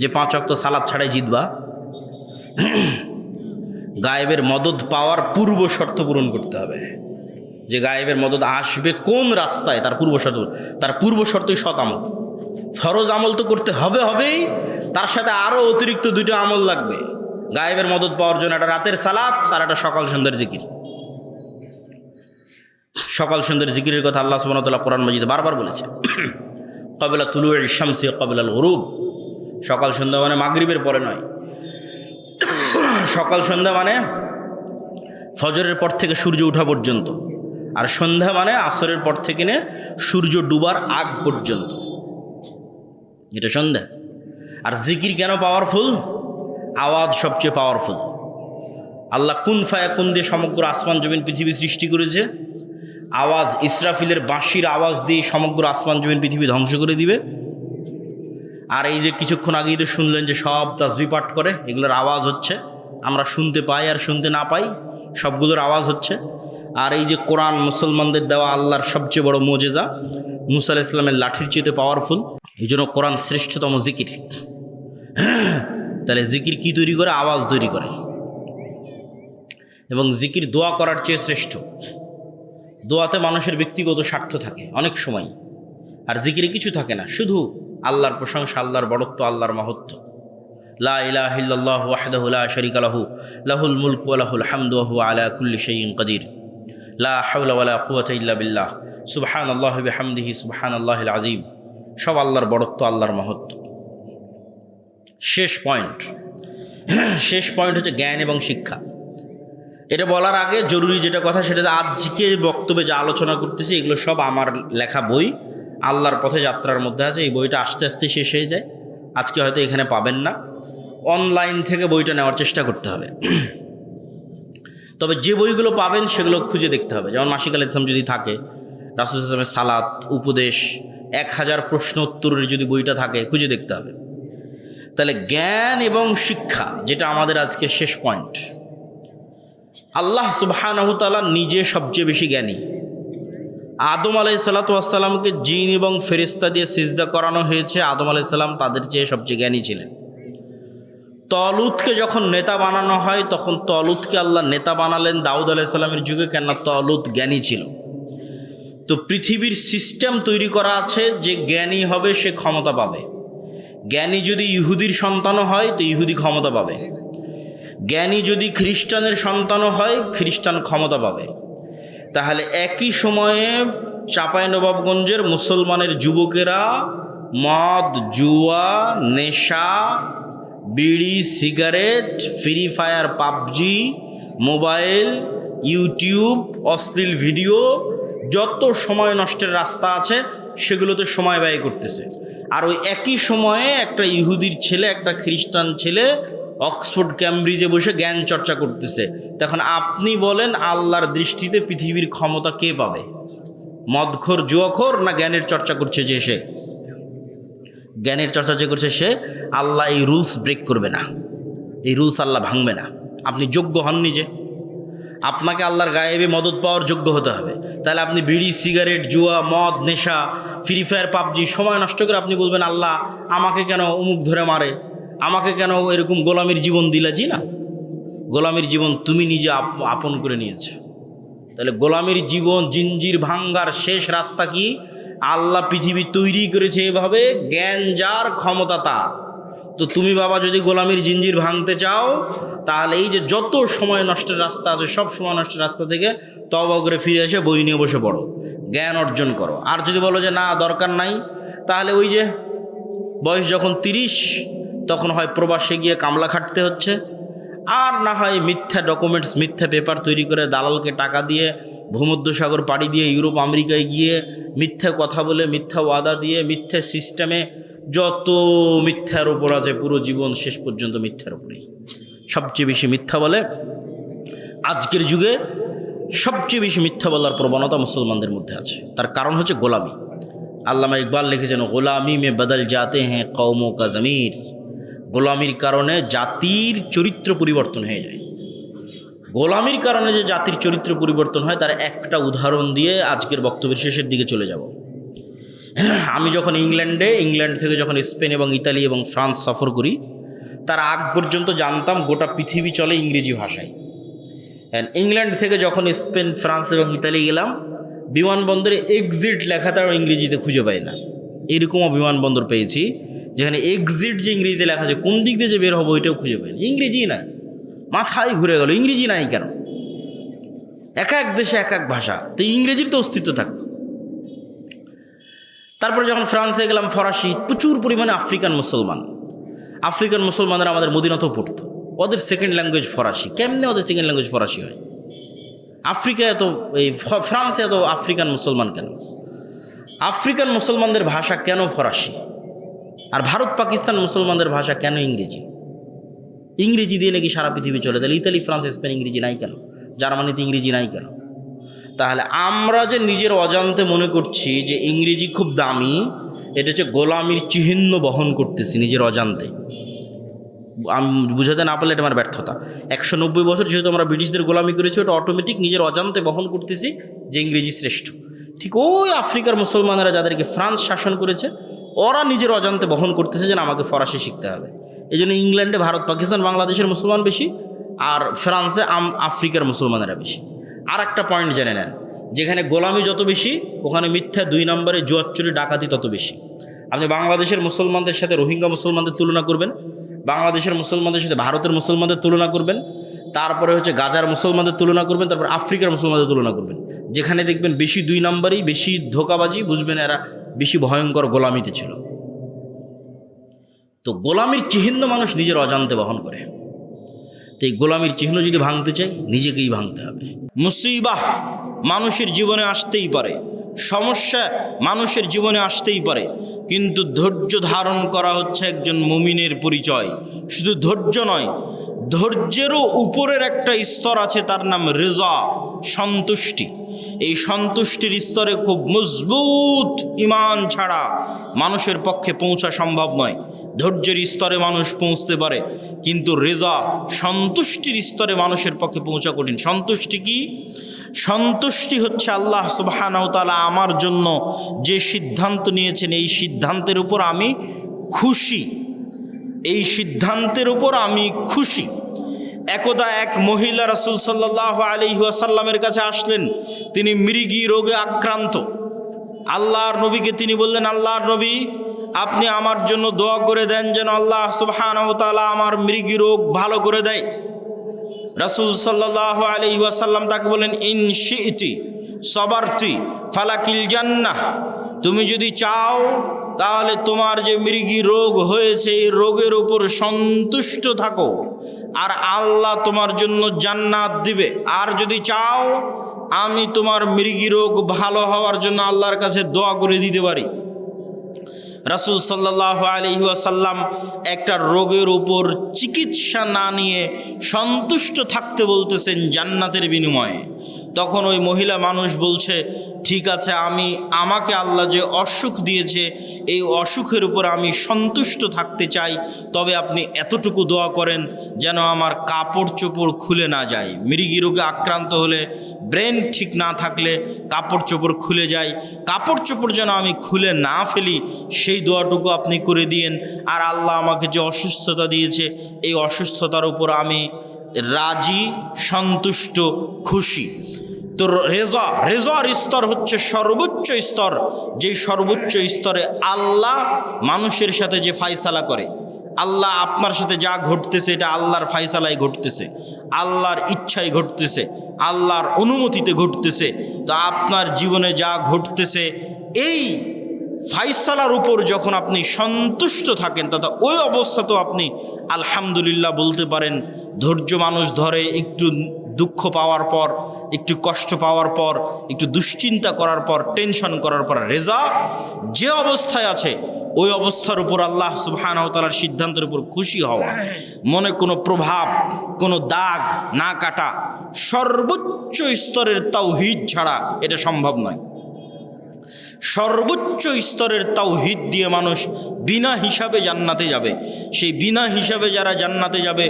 যে 5 ওয়াক্ত সালাত ছাড়াই জিতবা? গায়েবের মদত পাওয়ার পূর্ব শর্ত পূরণ করতে হবে, যে গায়েবের মদত আসবে কোন রাস্তায়, তার পূর্ব শর্তই সৎ আমল। ফরজ আমল তো করতে হবেই, তার সাথে আরও অতিরিক্ত 2টা আমল লাগবে গায়েবের মদত পাওয়ার জন্য। একটা রাতের সালাত আর একটা সকাল সন্ধ্যার জিকির। সকাল সন্ধ্যার জিকিরের কথা আল্লাহ সুবহানাহু ওয়া তাআলা কোরআন মাজিদে বারবার বলেছে, ক্বাবলা তুলুইশ শামসি ক্বাবলা আল গুরুব। সকাল সন্ধ্যা মানে মাগরিবের পরে নয়, সকাল সন্ধ্যা মানে ফজরের পর থেকে সূর্য ওঠা পর্যন্ত, আর সন্ধ্যা মানে আসরের পর থেকে নিয়ে সূর্য ডুবার আগ পর্যন্ত, এটা সন্ধ্যা। আর জিকির কেন পাওয়ারফুল? আওয়াজ সবচেয়ে পাওয়ারফুল। আল্লাহ কুন ফায়াকুন দিয়ে সমগ্র আসমান জমিন পৃথিবী সৃষ্টি করেছে। আওয়াজ, ইসরাফিলের বাঁশির আওয়াজ দিয়ে সমগ্র আসমান জমিন পৃথিবী ধ্বংস করে দিবে। আর এই যে কিছুক্ষণ আগেই তো শুনলেন যে সব তাসবিহ পাঠ করে, এগুলোর আওয়াজ হচ্ছে, আমরা শুনতে পাই আর শুনতে না পাই, সবগুলোর আওয়াজ হচ্ছে। আর এই যে কোরআন, মুসলমানদের দেওয়া আল্লাহর সবচেয়ে বড় মুজিজা, মুসা আলাইহিস সালামের লাঠির চেয়ে পাওয়ারফুল। এই জন্য কোরআন শ্রেষ্ঠতম জিকির। তাহলে জিকির কি তৈরি করে? আওয়াজ তৈরি করে। এবং জিকির দোয়া করার চেয়ে শ্রেষ্ঠ। দোয়াতে মানুষের ব্যক্তিগত স্বার্থ থাকে অনেক সময়, আর জিকিরে কিছু থাকে না, শুধু আল্লাহর প্রশংসা, আল্লাহর বড়ত্ব, আল্লাহর মহত্ব। লা ইলাহা ইল্লাল্লাহু ওয়াহদাহু লা শারীকা লাহু লাহুল মুলকু ওয়া লাহুল হামদু ওয়া হুয়া আলা কুল্লি শাইইন কাদির। লা হাওলা ওয়া লা কুওয়াতা ইল্লা বিল্লাহ। সুবহানাল্লাহি ওয়া বিহামদিহি সুবহানাল্লাহিল আযীম। সব আল্লাহর বড়ত্ব, আল্লাহর মহত্ব। শেষ পয়েন্ট হচ্ছে জ্ঞান এবং শিক্ষা। এটা বলার আগে জরুরি যেটা কথা, সেটা আজকে বক্তব্যে যা আলোচনা করতেছি এগুলো সব আমার লেখা বই, আল্লাহর পথে যাত্রার মধ্যে আছে। এই বইটা আস্তে আস্তে শেষ হয়ে যায়, আজকে হয়তো এখানে পাবেন না, অনলাইন থেকে বইটা নেওয়ার চেষ্টা করতে হবে। তবে যে বইগুলো পাবেন সেগুলো খুঁজে দেখতে হবে। যেমন মাসিক আল ইসলাম যদি থাকে, রাসূল ইসলামের সালাত, উপদেশ, 1000 প্রশ্ন উত্তরের যদি বইটা থাকে, খুঁজে দেখতে হবে। তাহলে জ্ঞান এবং শিক্ষা, যেটা আমাদের আজকের শেষ পয়েন্ট। আল্লাহ সুবহানাহু ওয়া তাআলা নিজে সবচেয়ে বেশি জ্ঞানী, আদম আলাইহিসসালামকে জিন এবং ফেরেশতা দিয়ে সিজদা করানো হয়েছে। আদম আলাইহিসসালাম তাদের চেয়ে সবচেয়ে জ্ঞানী ছিলেন। তলুতকে যখন নেতা বানানো হয় তখন তলুতকে আল্লাহ নেতা বানালেন দাউদ আলাইহিসসালামের যুগে, কেননা তলুত জ্ঞানী ছিল। তো পৃথিবীর সিস্টেম তৈরি করা আছে যে জ্ঞানী হবে সে ক্ষমতা পাবে। জ্ঞানী যদি ইহুদির সন্তানও হয় তো ইহুদি ক্ষমতা পাবে, জ্ঞানী যদি খ্রিস্টানের সন্তানও হয় খ্রিস্টান ক্ষমতা পাবে। তাহলে একই সময়ে চাঁপাইনবাবগঞ্জের মুসলমানের যুবকেরা মদ, জুয়া, নেশা, বিড়ি, cigarette, free fire, PUBG, mobile, YouTube, অশ্লীল ভিডিও, যত সময় নষ্টের রাস্তা আছে সেগুলোতে সময় ব্যয় করতেছে। আর ওই একই সময়ে একটা ইহুদির ছেলে, একটা খ্রিস্টান ছেলে অক্সফোর্ড ক্যামব্রিজে বসে জ্ঞান চর্চা করতেছে। তখন আপনি বলেন আল্লাহর দৃষ্টিতে পৃথিবীর ক্ষমতা কে পাবে? মদখোর, জুয়াখোর, না জ্ঞানের চর্চা করছে যে সে? জ্ঞানের চর্চা যে করছে সে। আল্লাহ এই রুলস ব্রেক করবে না, এই রুলস আল্লাহ ভাঙবে না। আপনি যোগ্য হননি, যে আপনাকে আল্লাহর গায়েবে মদত পাওয়ার যোগ্য হতে হবে। তাহলে আপনি বিড়ি, সিগারেট, জুয়া, মদ, নেশা, ফ্রি ফায়ার, পাবজি সময় নষ্ট করে আপনি বলবেন আল্লাহ আমাকে কেন অমুক ধরে মারে, আমাকে কেন এরকম গোলামির জীবন দিলা? জি না, গোলামির জীবন তুমি নিজে আপন করে নিয়েছো। তাহলে গোলামির জীবন জিঞ্জির ভাঙ্গার শেষ রাস্তা কি? আল্লাহ পৃথিবী তৈরি করেছে এভাবে, জ্ঞান যার ক্ষমতা তার। তো তুমি বাবা যদি গোলামির জিঞ্জির ভাঙতে চাও তাহলে এই যে যত সময় নষ্টের রাস্তা আছে সব সময় নষ্টের রাস্তা থেকে তওবা করে ফিরে এসে বই নিয়ে বসে পড়ো, জ্ঞান অর্জন করো। আর যদি বলো যে না দরকার নাই, তাহলে ওই যে বয়স যখন 30 তখন হয় প্রবাসে গিয়ে কামলা খাটতে হচ্ছে, আর না হয় মিথ্যা ডকুমেন্টস, মিথ্যা পেপার তৈরি করে দালালকে টাকা দিয়ে ভূমধ্যসাগর পাড়ি দিয়ে ইউরোপ আমেরিকায় গিয়ে মিথ্যা কথা বলে, মিথ্যা ওয়াদা দিয়ে, মিথ্যা সিস্টেমে যত মিথ্যার ওপর আছে পুরো জীবন শেষ পর্যন্ত মিথ্যার ওপরেই। সবচেয়ে বেশি মিথ্যা বলে আজকের যুগে, সবচেয়ে বেশি মিথ্যা বলার প্রবণতা মুসলমানদের মধ্যে আছে। তার কারণ হচ্ছে গোলামি। আল্লামা ইকবাল লিখেছেন গোলামি মে বদল যাতে হ্যাঁ কওমোं का ज़मीर। গোলামির কারণে জাতির চরিত্র পরিবর্তন হয়ে যায়। গোলামির কারণে যে জাতির চরিত্র পরিবর্তন হয় তার একটা উদাহরণ দিয়ে আজকের বক্তব্যের শেষের দিকে চলে যাব। আমি যখন ইংল্যান্ড থেকে যখন স্পেন এবং ইতালি এবং ফ্রান্স সফর করি, তার আগ পর্যন্ত জানতাম গোটা পৃথিবী চলে ইংরেজি ভাষায়। ইংল্যান্ড থেকে যখন স্পেন, ফ্রান্স এবং ইতালি গেলাম, বিমানবন্দরে এক্সিট লেখা তার ইংরেজিতে খুঁজে পাই না। এরকমও বিমানবন্দর পেয়েছি যেখানে এক্সিট যে ইংরেজিতে লেখা আছে, কোন দিক দিয়ে যে বের হবো ওইটাও খুঁজে পাই না, ইংরেজি নাই। মাথায় ঘুরে গেল, ইংরেজি নাই কেন? এক এক দেশে এক এক ভাষা, তো ইংরেজির তো অস্তিত্ব থাকবে। তারপরে যখন ফ্রান্সে গেলাম, ফরাসি, প্রচুর পরিমাণে আফ্রিকান মুসলমানরা আমাদের মদিনাতেও পড়তো। ওদের সেকেন্ড ল্যাঙ্গুয়েজ ফরাসি। কেমনে ওদের সেকেন্ড ল্যাঙ্গুয়েজ ফরাসি হয়? আফ্রিকায় এত, এই ফ্রান্সে এত আফ্রিকান মুসলমান কেন? আফ্রিকান মুসলমানদের ভাষা কেন ফরাসি? আর ভারত পাকিস্তান মুসলমানদের ভাষা কেন ইংরেজি? ইংরেজি দিয়ে নাকি সারা পৃথিবী চলে, তাহলে ইতালি, ফ্রান্স, স্পেন ইংরেজি নাই কেন? জার্মানিতে ইংরেজি নাই কেন? তাহলে আমরা যে নিজের অজান্তে মনে করছি যে ইংরেজি খুব দামি, এটা হচ্ছে গোলামির চিহ্ন বহন করতেছি নিজের অজান্তে। আমি বুঝাতে না পারলে এটা আমার ব্যর্থতা। 190 বছর যেহেতু আমরা ব্রিটিশদের গোলামি করেছি, ওটা অটোমেটিক নিজের অজান্তে বহন করতেছি যে ইংরেজি শ্রেষ্ঠ। ঠিক ওই আফ্রিকার মুসলমানেরা যাদেরকে ফ্রান্স শাসন করেছে, ওরা নিজের অজান্তে বহন করতেছে যে আমাকে ফরাসি শিখতে হবে। এই জন্য ইংল্যান্ডে ভারত, পাকিস্তান, বাংলাদেশের মুসলমান বেশি, আর ফ্রান্সে আফ্রিকার মুসলমানেরা বেশি। আর একটা পয়েন্ট জেনে নেন, যেখানে গোলামি যত বেশি ওখানে মিথ্যা 2 নম্বরে জুয়াচুরি, ডাকাতি তত বেশি। আপনি বাংলাদেশের মুসলমানদের সাথে রোহিঙ্গা মুসলমানদের তুলনা করবেন, বাংলাদেশের মুসলমানদের সাথে ভারতের মুসলমানদের তুলনা করবেন, তারপরে হচ্ছে গাজার মুসলমানদের তুলনা করবেন, তারপর আফ্রিকার মুসলমানদের তুলনা করবেন। যেখানে দেখবেন বেশি 2 নম্বরই, বেশি ধোঁকাবাজি, বুঝবেন এরা বেশি ভয়ঙ্কর গোলামিতে ছিল। তো গোলামির চিহ্ন মানুষ নিজের অজান্তে বহন করে। তো এই গোলামির চিহ্ন যদি ভাঙতে চাই, নিজেকেই ভাঙতে হবে। মুসিবাহ মানুষের জীবনে আসতেই পারে, সমস্যা মানুষের জীবনে আসতেই পারে, কিন্তু ধৈর্য ধারণ করা হচ্ছে একজন মুমিনের পরিচয়। শুধু ধৈর্য নয়, ধৈর্যেরও উপরের একটা স্তর আছে, তার নাম রিজা, সন্তুষ্টি। এই সন্তুষ্টির স্তরে খুব মজবুত ঈমান ছাড়া মানুষের পক্ষে পৌঁছা সম্ভব নয়। ধৈর্যের স্তরে মানুষ পৌঁছতে পারে, কিন্তু রিজা, সন্তুষ্টির স্তরে মানুষের পক্ষে পৌঁছা কঠিন। সন্তুষ্টি কি? সন্তুষ্টি হচ্ছে আল্লাহ সুবহানাহু ওয়া তাআলা আমার জন্য যে সিদ্ধান্ত নিয়েছেন এই সিদ্ধান্তের উপর আমি খুশি, এই সিদ্ধান্তের উপর আমি খুশি। একদা এক মহিলা রাসূল সাল্লাল্লাহু আলাইহি ওয়াসাল্লামের কাছে আসলেন, তিনি মৃগী রোগে আক্রান্ত। আল্লাহর নবীকে তিনি বললেন, আল্লাহর নবী, আপনি আমার জন্য দোয়া করে দেন যেন আল্লাহ সুবহানাহু ওয়া তাআলা আমার মৃগী রোগ ভালো করে দেয়। রাসূল সাল্লাল্লাহু আলাইহি ওয়াসাল্লাম তাকে বলেন, ইন শি'তি সাবারতি ফালাকিল জান্নাহ, তুমি যদি চাও তাহলে তোমার যে মৃগী রোগ হয়েছে এই রোগের উপর সন্তুষ্ট থাকো আর আল্লাহ তোমার জন্য জান্নাত দিবে। আর যদি চাও আমি তোমার মৃগী রোগ ভালো হওয়ার জন্য আল্লাহর কাছে দোয়া করে দিতে পারি। রাসূল সাল্লাল্লাহু আলাইহি ওয়াসাল্লাম একটা রোগের উপর চিকিৎসা না নিয়ে সন্তুষ্ট থাকতে বলতেছেন জান্নাতের বিনিময়ে। তখন ওই মহিলা মানুষ বলছে, ঠিক আছে, আমাকে আল্লাহ যে অসুখ দিয়েছে এই অসুখের উপর আমি সন্তুষ্ট থাকতে চাই, তবে আপনি এতটুকু দোয়া করেন যেন আমার কাপড় চোপড় খুলে না যায়। মৃগী রোগে আক্রান্ত হলে, ব্রেন ঠিক না থাকলে কাপড় চোপড় খুলে যায়, কাপড় চোপড় যেন আমি খুলে না ফেলি সেই দোয়াটুকু আপনি করে দিয়েন। আর আল্লাহ আমাকে যে অসুস্থতা দিয়েছে এই অসুস্থতার উপর আমি রাজি, সন্তুষ্ট, খুশি। তো রেজার স্তর হচ্ছে সর্বোচ্চ স্তর, যে সর্বোচ্চ স্তরে আল্লাহ মানুষের সাথে যে ফায়সালা করে, আল্লাহ আপনার সাথে যা ঘটতেছে এটা আল্লাহর ফায়সালায় ঘটতেছে, আল্লাহর ইচ্ছায় ঘটতেছে, আল্লাহর অনুমতিতে ঘটতেছে। তো আপনার জীবনে যা ঘটতেছে এই ফায়সালার উপর যখন আপনি সন্তুষ্ট থাকেন তথা ওই অবস্থাতেও আপনি আলহামদুলিল্লাহ বলতে পারেন। ধৈর্য মানুষ ধরে, একটু দুঃখ পাওয়ার পর, একটু কষ্ট পাওয়ার পর, একটু দুশ্চিন্তা করার পর, টেনশন করার পর রেজা যে অবস্থায় আছে ওই অবস্থার উপর আল্লাহ সুবহানাহু ওয়া তাআলার সিদ্ধান্তের উপর খুশি হওয়া, মনে কোনো প্রভাব, কোনো দাগ না কাটা, সর্বোচ্চ স্তরের তাওহীদ ছাড়া এটা সম্ভব নয়। সর্বোচ্চ স্তরের তাওহীদ দিয়ে মানুষ বিনা হিসাবে জান্নাতে যাবে। সেই বিনা হিসাবে যারা জান্নাতে যাবে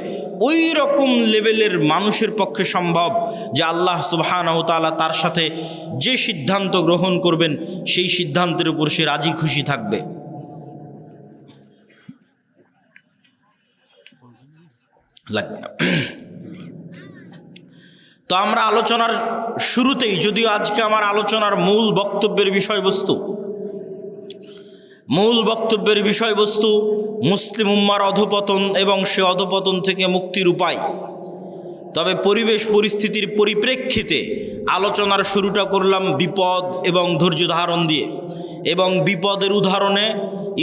ওই রকম লেভেলের মানুষের পক্ষে সম্ভব যে আল্লাহ সুবহানাহু ওয়া তাআলা তার সাথে যে সিদ্ধান্ত গ্রহণ করবেন সেই সিদ্ধান্তের উপর সে রাজি খুশি থাকবে। লাগবে না। তো আমরা আলোচনার শুরুতেই, যদিও আজকে আমার আলোচনার মূল বক্তব্যের বিষয়বস্তু মুসলিম উম্মার অধঃপতন এবং সে অধঃপতন থেকে মুক্তির উপায়, তবে পরিবেশ পরিস্থিতির পরিপ্রেক্ষিতে আলোচনার শুরুটা করলাম বিপদ এবং ধৈর্য ধারণ দিয়ে। এবং বিপদের উদাহরণে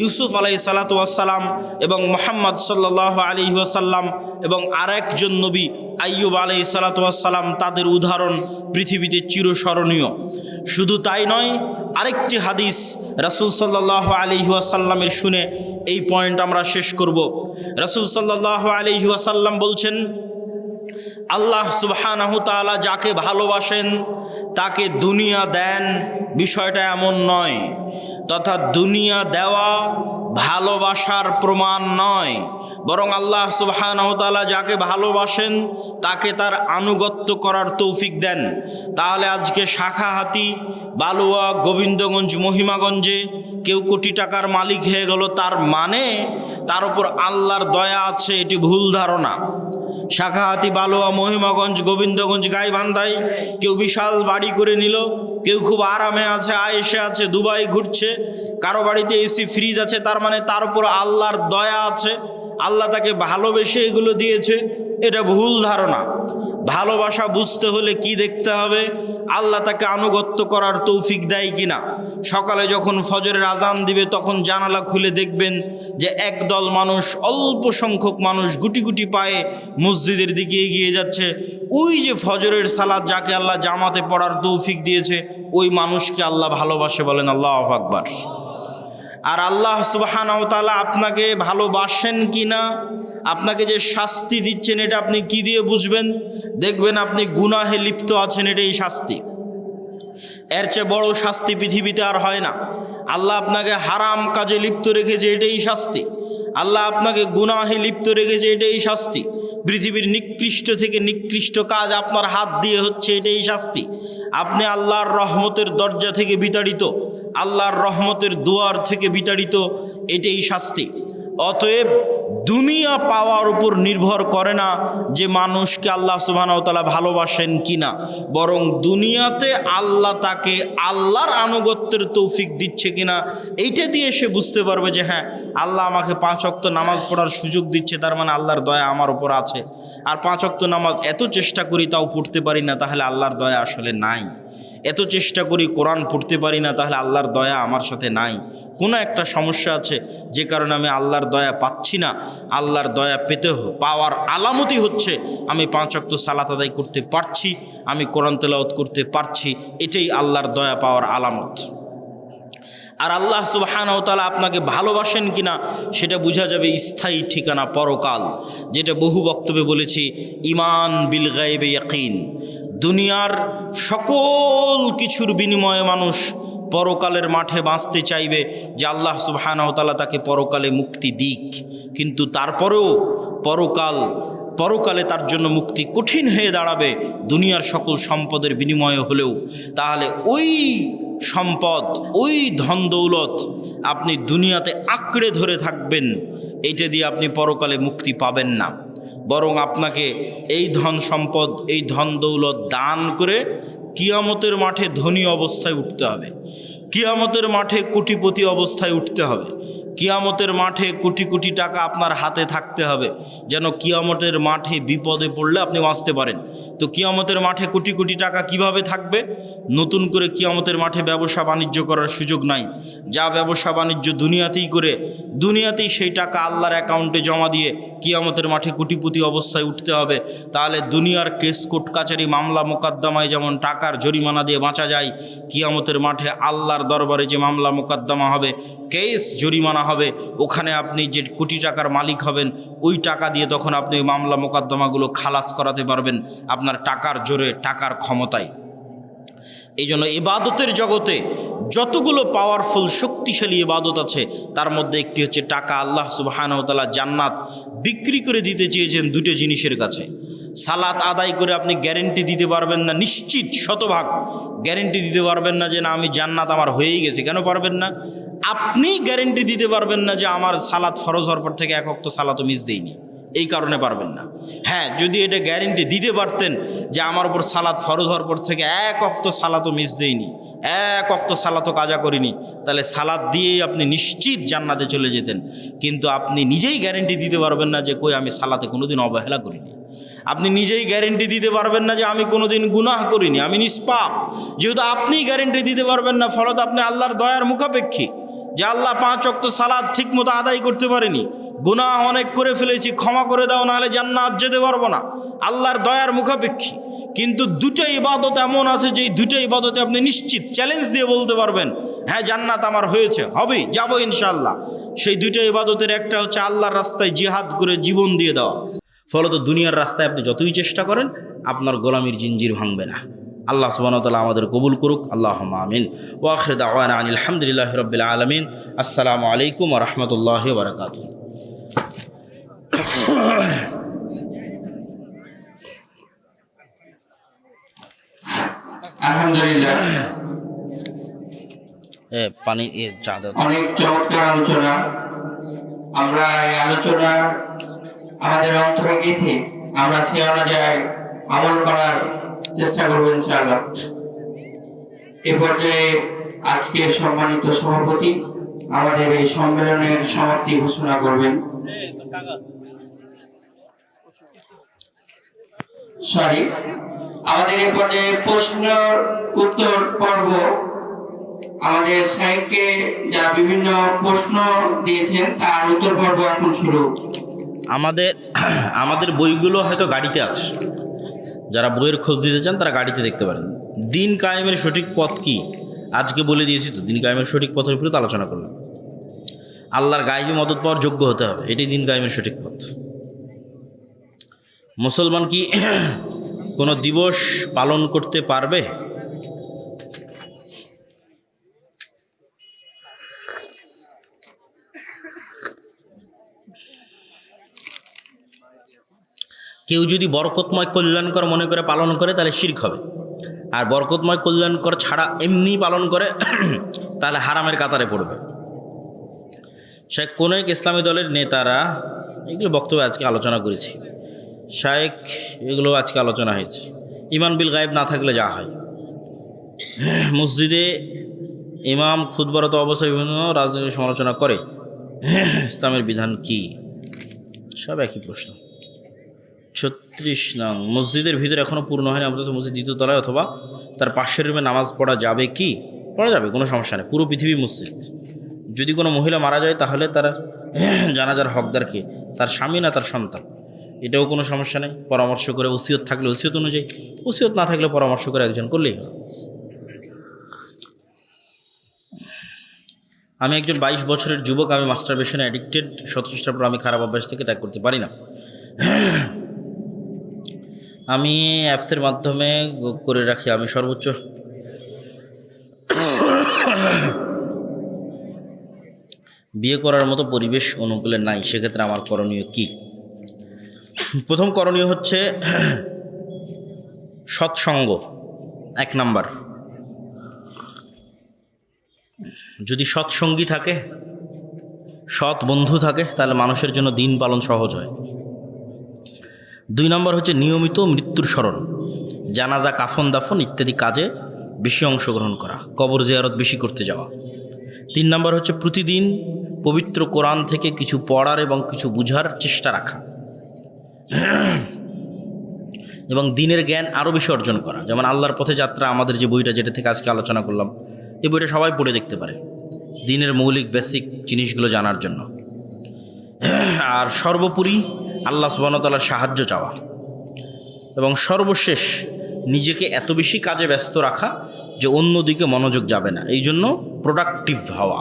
ইউসুফ আলাইহিসসালাতু ওয়াসসালাম এবং মুহাম্মদ সাল্লাল্লাহু আলাইহি ওয়াসাল্লাম এবং আরেকজন নবী আইয়ুব আলাইহিসসালাতু ওয়াসসালাম, তাদের উদাহরণ পৃথিবীতে চিরস্মরণীয়। শুধু তাই নয়, আরেকটি হাদিস রাসূল সাল্লাল্লাহু আলাইহি ওয়াসাল্লামের শুনে এই পয়েন্ট আমরা শেষ করব। রাসূল সাল্লাল্লাহু আলাইহি ওয়াসাল্লাম বলছেন, আল্লাহ সুবহানাহু ওয়া তাআলা যাকে ভালোবাসেন তাকে দুনিয়া দেন, বিষয়টা এমন নয়। তথা দুনিয়া দেওয়া ভালোবাসার প্রমাণ নয়, বরং আল্লাহ সুবহানাহু ওয়া তাআলা যাকে ভালোবাসেন তাকে তার আনুগত্য করার তৌফিক দেন। তাহলে আজকে শাখাহাতি, বালুয়া, গোবিন্দগঞ্জ, মহিমাগঞ্জে কেউ কোটি টাকার মালিক হয়ে গেল, তার মানে তার উপর আল্লাহর দয়া আছে, এটি ভুল ধারণা। শাখাহাতি, বালুয়া, মহিমাগঞ্জ, গোবিন্দগঞ্জ, গাইবান্ধায় কেউ বিশাল বাড়ি করে নিল, কেউ খুব আরামে আছে, আয়েশে আছে, দুবাই ঘুরছে, কারো বাড়িতে এসি ফ্রিজ আছে, তার মানে তার উপর আল্লাহর দয়া আছে, আল্লাহ তাকে ভালোবেসে এগুলো দিয়েছে। এটা ভুল ধারণা। ভালোবাসা বুঝতে হলে কি দেখতে হবে? আল্লাহ তাকে আনুগত্য করার তৌফিক দেয় কিনা। সকালে যখন ফজরের আজান দিবে তখন জানালা খুলে দেখবেন যে একদল মানুষ, অল্প সংখ্যক মানুষ গুটি গুটি পায়ে মসজিদের দিকে এগিয়ে যাচ্ছে। ওই যে ফজরের সালাত যাকে আল্লাহ জামাতে পড়ার তৌফিক দিয়েছে ওই মানুষকে আল্লাহ ভালোবাসে, বলেন আল্লাহু আকবার। আর আল্লাহ সুবহানাহু ওয়া তাআলা আপনাকে ভালোবাসেন কিনা, আপনাকে যে শাস্তি দিচ্ছেন এটা আপনি কি দিয়ে বুঝবেন? দেখবেন আপনি গুনাহে লিপ্ত আছেন, এটাই শাস্তি। এর চেয়ে বড় শাস্তি পৃথিবীতে আর হয় না। আল্লাহ আপনাকে হারাম কাজে লিপ্ত রেখেছে, এটাই শাস্তি। আল্লাহ আপনাকে গুনাহে লিপ্ত রেখেছে, এটাই শাস্তি। পৃথিবীর নিকৃষ্ট থেকে নিকৃষ্ট কাজ আপনার হাত দিয়ে হচ্ছে, এটাই শাস্তি। আপনি আল্লাহর রহমতের দরজা থেকে বিতাড়িত, আল্লাহর রহমতের দুয়ার থেকে বিতাড়িত, এটাই শাস্তি। অতএব দুনিয়া পাওয়ার উপর নির্ভর করে না যে মানুষকে আল্লাহ সুবহানাহু ওয়া তাআলা ভালোবাসেন কিনা, বরং দুনিয়াতে আল্লাহ তাকে আল্লাহর আনুগত্যের তৌফিক দিচ্ছে কিনা, এইটা দিয়ে সে বুঝতে পারবে যে হ্যাঁ, আল্লাহ আমাকে 5 ওয়াক্ত নামাজ পড়ার সুযোগ দিচ্ছে, তার মানে আল্লাহর দয়া আমার উপর আছে। আর 5 ওয়াক্ত নামাজ এত চেষ্টা করি তাও পড়তে পারি না, তাহলে আল্লাহর দয়া আসলে নাই। এত চেষ্টা করি কোরআন পড়তে পারি না, তাহলে আল্লাহর দয়া আমার সাথে নাই। কোনো একটা সমস্যা আছে যে কারণে আমি আল্লাহর দয়া পাচ্ছি না। আল্লাহর দয়া পাওয়ার আলামতই হচ্ছে আমি 5 ওয়াক্ত সালাত আদায় করতে পারছি, আমি কোরআন তেলাওয়াত করতে পারছি, এটাই আল্লাহর দয়া পাওয়ার আলামত। আর আল্লাহ সুবহানাহু ওয়া তাআলা আপনাকে ভালোবাসেন কিনা সেটা বোঝা যাবে স্থায়ী ঠিকানা পরকাল, যেটা বহু বক্তব্যে বলেছি, ঈমান বিল গায়বে ইয়াকিন। দুনিয়ার সকল কিছুর বিনিময়ে মানুষ পরকালের মাঠে বাঁচতে চাইবে যে আল্লাহ সুবহানাহু ওয়া তাআলা তাকে পরকালে মুক্তি দিক, কিন্তু তারপরেও পরকালে তার জন্য মুক্তি কঠিন হয়ে দাঁড়াবে দুনিয়ার সকল সম্পদের বিনিময়ে হলেও। তাহলে ওই সম্পদ, ওই ধন দৌলত আপনি দুনিয়াতে আঁকড়ে ধরে থাকবেন, এইটা দিয়ে আপনি পরকালে মুক্তি পাবেন না। বরং আপনাকে এই ধন সম্পদ, এই ধন দৌলত দান করে কিয়ামতের মাঠে ধনী অবস্থায় উঠতে হবে, কিয়ামতের মাঠে কোটিপতি অবস্থায় উঠতে হবে, কিয়ামতের মাঠে কোটি কোটি টাকা আপনার হাতে থাকতে হবে, যেন কিয়ামতের মাঠে বিপদে পড়লে আপনি বাঁচতে পারেন। তো কিয়ামতের মাঠে কোটি কোটি টাকা কিভাবে থাকবে? নতুন করে কিয়ামতের মাঠে ব্যবসা বাণিজ্য করার সুযোগ নাই। যা ব্যবসা বাণিজ্য দুনিয়াতেই করে, দুনিয়াতেই সেই টাকা আল্লাহর অ্যাকাউন্টে জমা দিয়ে কিয়ামতের মাঠে কোটিপতি অবস্থায় উঠতে হবে। তাহলে দুনিয়ার কেস কোর্ট কাচারি মামলা মোকদ্দমায় যেমন টাকার জরিমানা দিয়ে বাঁচা যায়, কিয়ামতের মাঠে আল্লাহর দরবারে যে মামলা মোকদ্দমা হবে, কেস জরিমানা হবে, ওখানে আপনি যে কোটি টাকার মালিক হবেন, ওই টাকা দিয়ে তখন আপনি ওই মামলা মোকদ্দমাগুলো খালাস করাতে পারবেন আপনার টাকার জোরে, টাকার ক্ষমতায়। এই জন্য ইবাদতের জগতে যতগুলো পাওয়ারফুল শক্তিশালী ইবাদত আছে, তার মধ্যে একটি হচ্ছে টাকা। আল্লাহ সুবহানাহু ওয়া তাআলা জান্নাত বিক্রি করে দিতে চেয়েছেন দুটো জিনিসের কাছে। সালাত আদায় করে আপনি গ্যারেন্টি দিতে পারবেন না, নিশ্চিত শতভাগ গ্যারেন্টি দিতে পারবেন না যে না আমি জান্নাত আমার হয়েই গেছে। কেন পারবেন না? আপনি গ্যারেন্টি দিতে পারবেন না যে আমার সালাত ফরজ হওয়ার পর থেকে 1 ওয়াক্ত সালাতও মিস দেয়নি, এই কারণে পারবেন না। হ্যাঁ, যদি এটা গ্যারেন্টি দিতে পারতেন যে আমার উপর সালাত ফরজ হওয়ার পর থেকে 1 ওয়াক্ত সালাতও মিস দেয়নি, 1 ওয়াক্ত সালাতও কাজা করিনি, তাহলে সালাত দিয়েই আপনি নিশ্চিত জান্নাতে চলে যেতেন। কিন্তু আপনি নিজেই গ্যারেন্টি দিতে পারবেন না যে কই আমি সালাতে কোনোদিন অবহেলা করিনি। আপনি নিজেই গ্যারেন্টি দিতে পারবেন না যে আমি কোনোদিন গুনাহ করিনি, আমি নিষ্পাপ। যেহেতু আপনি গ্যারেন্টি দিতে পারবেন না, ফলত আপনি আল্লাহর দয়ার মুখাপেক্ষী যে আল্লাহ 5 ওয়াক্ত সালাত ঠিক মতো আদায় করতে পারেনি, গুনাহ অনেক করে ফেলেছি, ক্ষমা করে দাও, নাহলে জান্নাত যেতে পারবো না, আল্লাহর দয়ার মুখাপেক্ষী। কিন্তু দুটো ইবাদত এমন আছে যে দুটো ইবাদতে আপনি নিশ্চিত চ্যালেঞ্জ দিয়ে বলতে পারবেন হ্যাঁ জান্নাত আমার হয়েছে, হবে, যাবো ইনশাআল্লাহ। সেই দুটো ইবাদতের একটা হচ্ছে আল্লাহর রাস্তায় জিহাদ করে জীবন দিয়ে দেওয়া। ফলত দুনিয়ার রাস্তায় আপনি যতই চেষ্টা করেন আপনার গোলামির জিঞ্জির ভাঙবে না। আল্লাহ সুবহানাহু ওয়া তাআলা আমাদের কবুল করুক, আল্লাহুম্মা আমিন। ওয়া আখিরু দাওয়ানা আনিল হামদুলিল্লাহি রাব্বিল আলামিন। আসসালামু আলাইকুম ওয়া রাহমাতুল্লাহি ওয়া বারাকাতুহু। আলহামদুলিল্লাহ, পানি অনেক চমৎকার আলোচনা। আমরা এই আলোচনা আমাদের অন্তরে গেঁথে আমরা সে অনুযায়ী আমল করার চেষ্টা করবো ইনশাআল্লাহ। এ পর্যায়ে আজকে সম্মানিত সভাপতি আমাদের এই সম্মেলনের সমাপ্তি ঘোষণা করবেন। আমাদের এই পর্যায়ে প্রশ্ন উত্তর পর্ব। আমাদের সাহেবকে যা বিভিন্ন প্রশ্ন দিয়েছেন তার উত্তর পর্ব এখন শুরু। আমাদের বইগুলো হয়তো গাড়িতে আছে, যারা বইয়ের খোঁজ দিতে চান তারা গাড়িতে দেখতে পারেন। দিন কায়েমের সঠিক পথ কি আজকে বলে দিয়েছি, তো দিন কায়েমের সঠিক পথের উপরে আলোচনা করলাম। আল্লাহর গায়েবী মদত পাওয়ার যোগ্য হতে হবে, এটাই দিন কায়েমের সঠিক পথ। মুসলমান কি কোনো দিবস পালন করতে পারবে? কেউ যদি বরকতময় কল্যাণকর মনে করে পালন করে তাহলে শিরক হবে, আর বরকতময় কল্যাণকর ছাড়া এমনি পালন করে তাহলে হারামের কাতারে পড়বে। শেখ কোন এক ইসলামী দলের নেতারা এগুলো বক্তব্য আজকে আলোচনা করেছি, শায়েখ এগুলো আজকে আলোচনা হয়েছে। ইমান বিল গায়েব না থাকলে যা হয়, মসজিদে ইমাম খুতবারত অবস্থায় বিভিন্ন রাজনৈতিক সমালোচনা করে, ইসলামের বিধান কি? সব একই প্রশ্ন। 36 নং, মসজিদের ভিতরে এখনও পূর্ণ হয়নি, আমরা তো মসজিদ দ্বিতীয় তলায় অথবা তার পাশের রুমে নামাজ পড়া যাবে কি? পড়া যাবে, কোনো সমস্যা নেই, পুরো পৃথিবী মসজিদ। যদি কোনো মহিলা মারা যায় তাহলে তার জানাজার হকদার কে? তার স্বামী না তার সন্তান? এটাও কোনো সমস্যা নেই, পরামর্শ করে, ওসিয়ত থাকলে ওসিয়ত অনুযায়ী, ওসিয়ত না থাকলে পরামর্শ করে একজন করলেই হয়। আমি একজন 22 বছরের যুবক, আমি মাস্টারবেশনে অ্যাডিক্টেড। 17 চেষ্টার পর আমি খারাপ অভ্যাস থেকে ত্যাগ করতে পারি না। আমি অ্যাপসের মাধ্যমে করে রাখি, আমি সর্বোচ্চ বিয়ে করার মতো পরিবেশ অনুকূলে নাই, সেক্ষেত্রে আমার করণীয় কি? প্রথম করণীয় হচ্ছে সৎসঙ্গ, 1 নাম্বার। যদি সৎসঙ্গী থাকে, সৎ বন্ধু থাকে, তাহলে মানুষের জন্য দিন পালন সহজ হয়। 2 নম্বর হচ্ছে নিয়মিত মৃত্যুর স্মরণ, জানাজা, কাফন দাফন ইত্যাদি কাজে বেশি অংশগ্রহণ করা, কবর জিয়ারত বেশি করতে যাওয়া। 3 নম্বর হচ্ছে প্রতিদিন পবিত্র কোরআন থেকে কিছু পড়ার এবং কিছু বুঝার চেষ্টা রাখা, এবং দিনের জ্ঞান আরও বেশি অর্জন করা। যেমন আল্লাহর পথে যাত্রা, আমাদের যে বইটা, যেটা থেকে আজকে আলোচনা করলাম, এই বইটা সবাই পড়ে দেখতে পারে, দিনের মৌলিক বেসিক জিনিসগুলো জানার জন্য। আর সর্বোপরি আল্লাহ সুবহানাহু ওয়া তাআলার সাহায্য চাওয়া, এবং সর্বশেষ নিজেকে এত বেশি কাজে ব্যস্ত রাখা যে অন্যদিকে মনোযোগ যাবে না। এই জন্য প্রোডাক্টিভ হওয়া,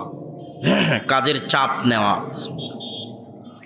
কাজের চাপ নেওয়া।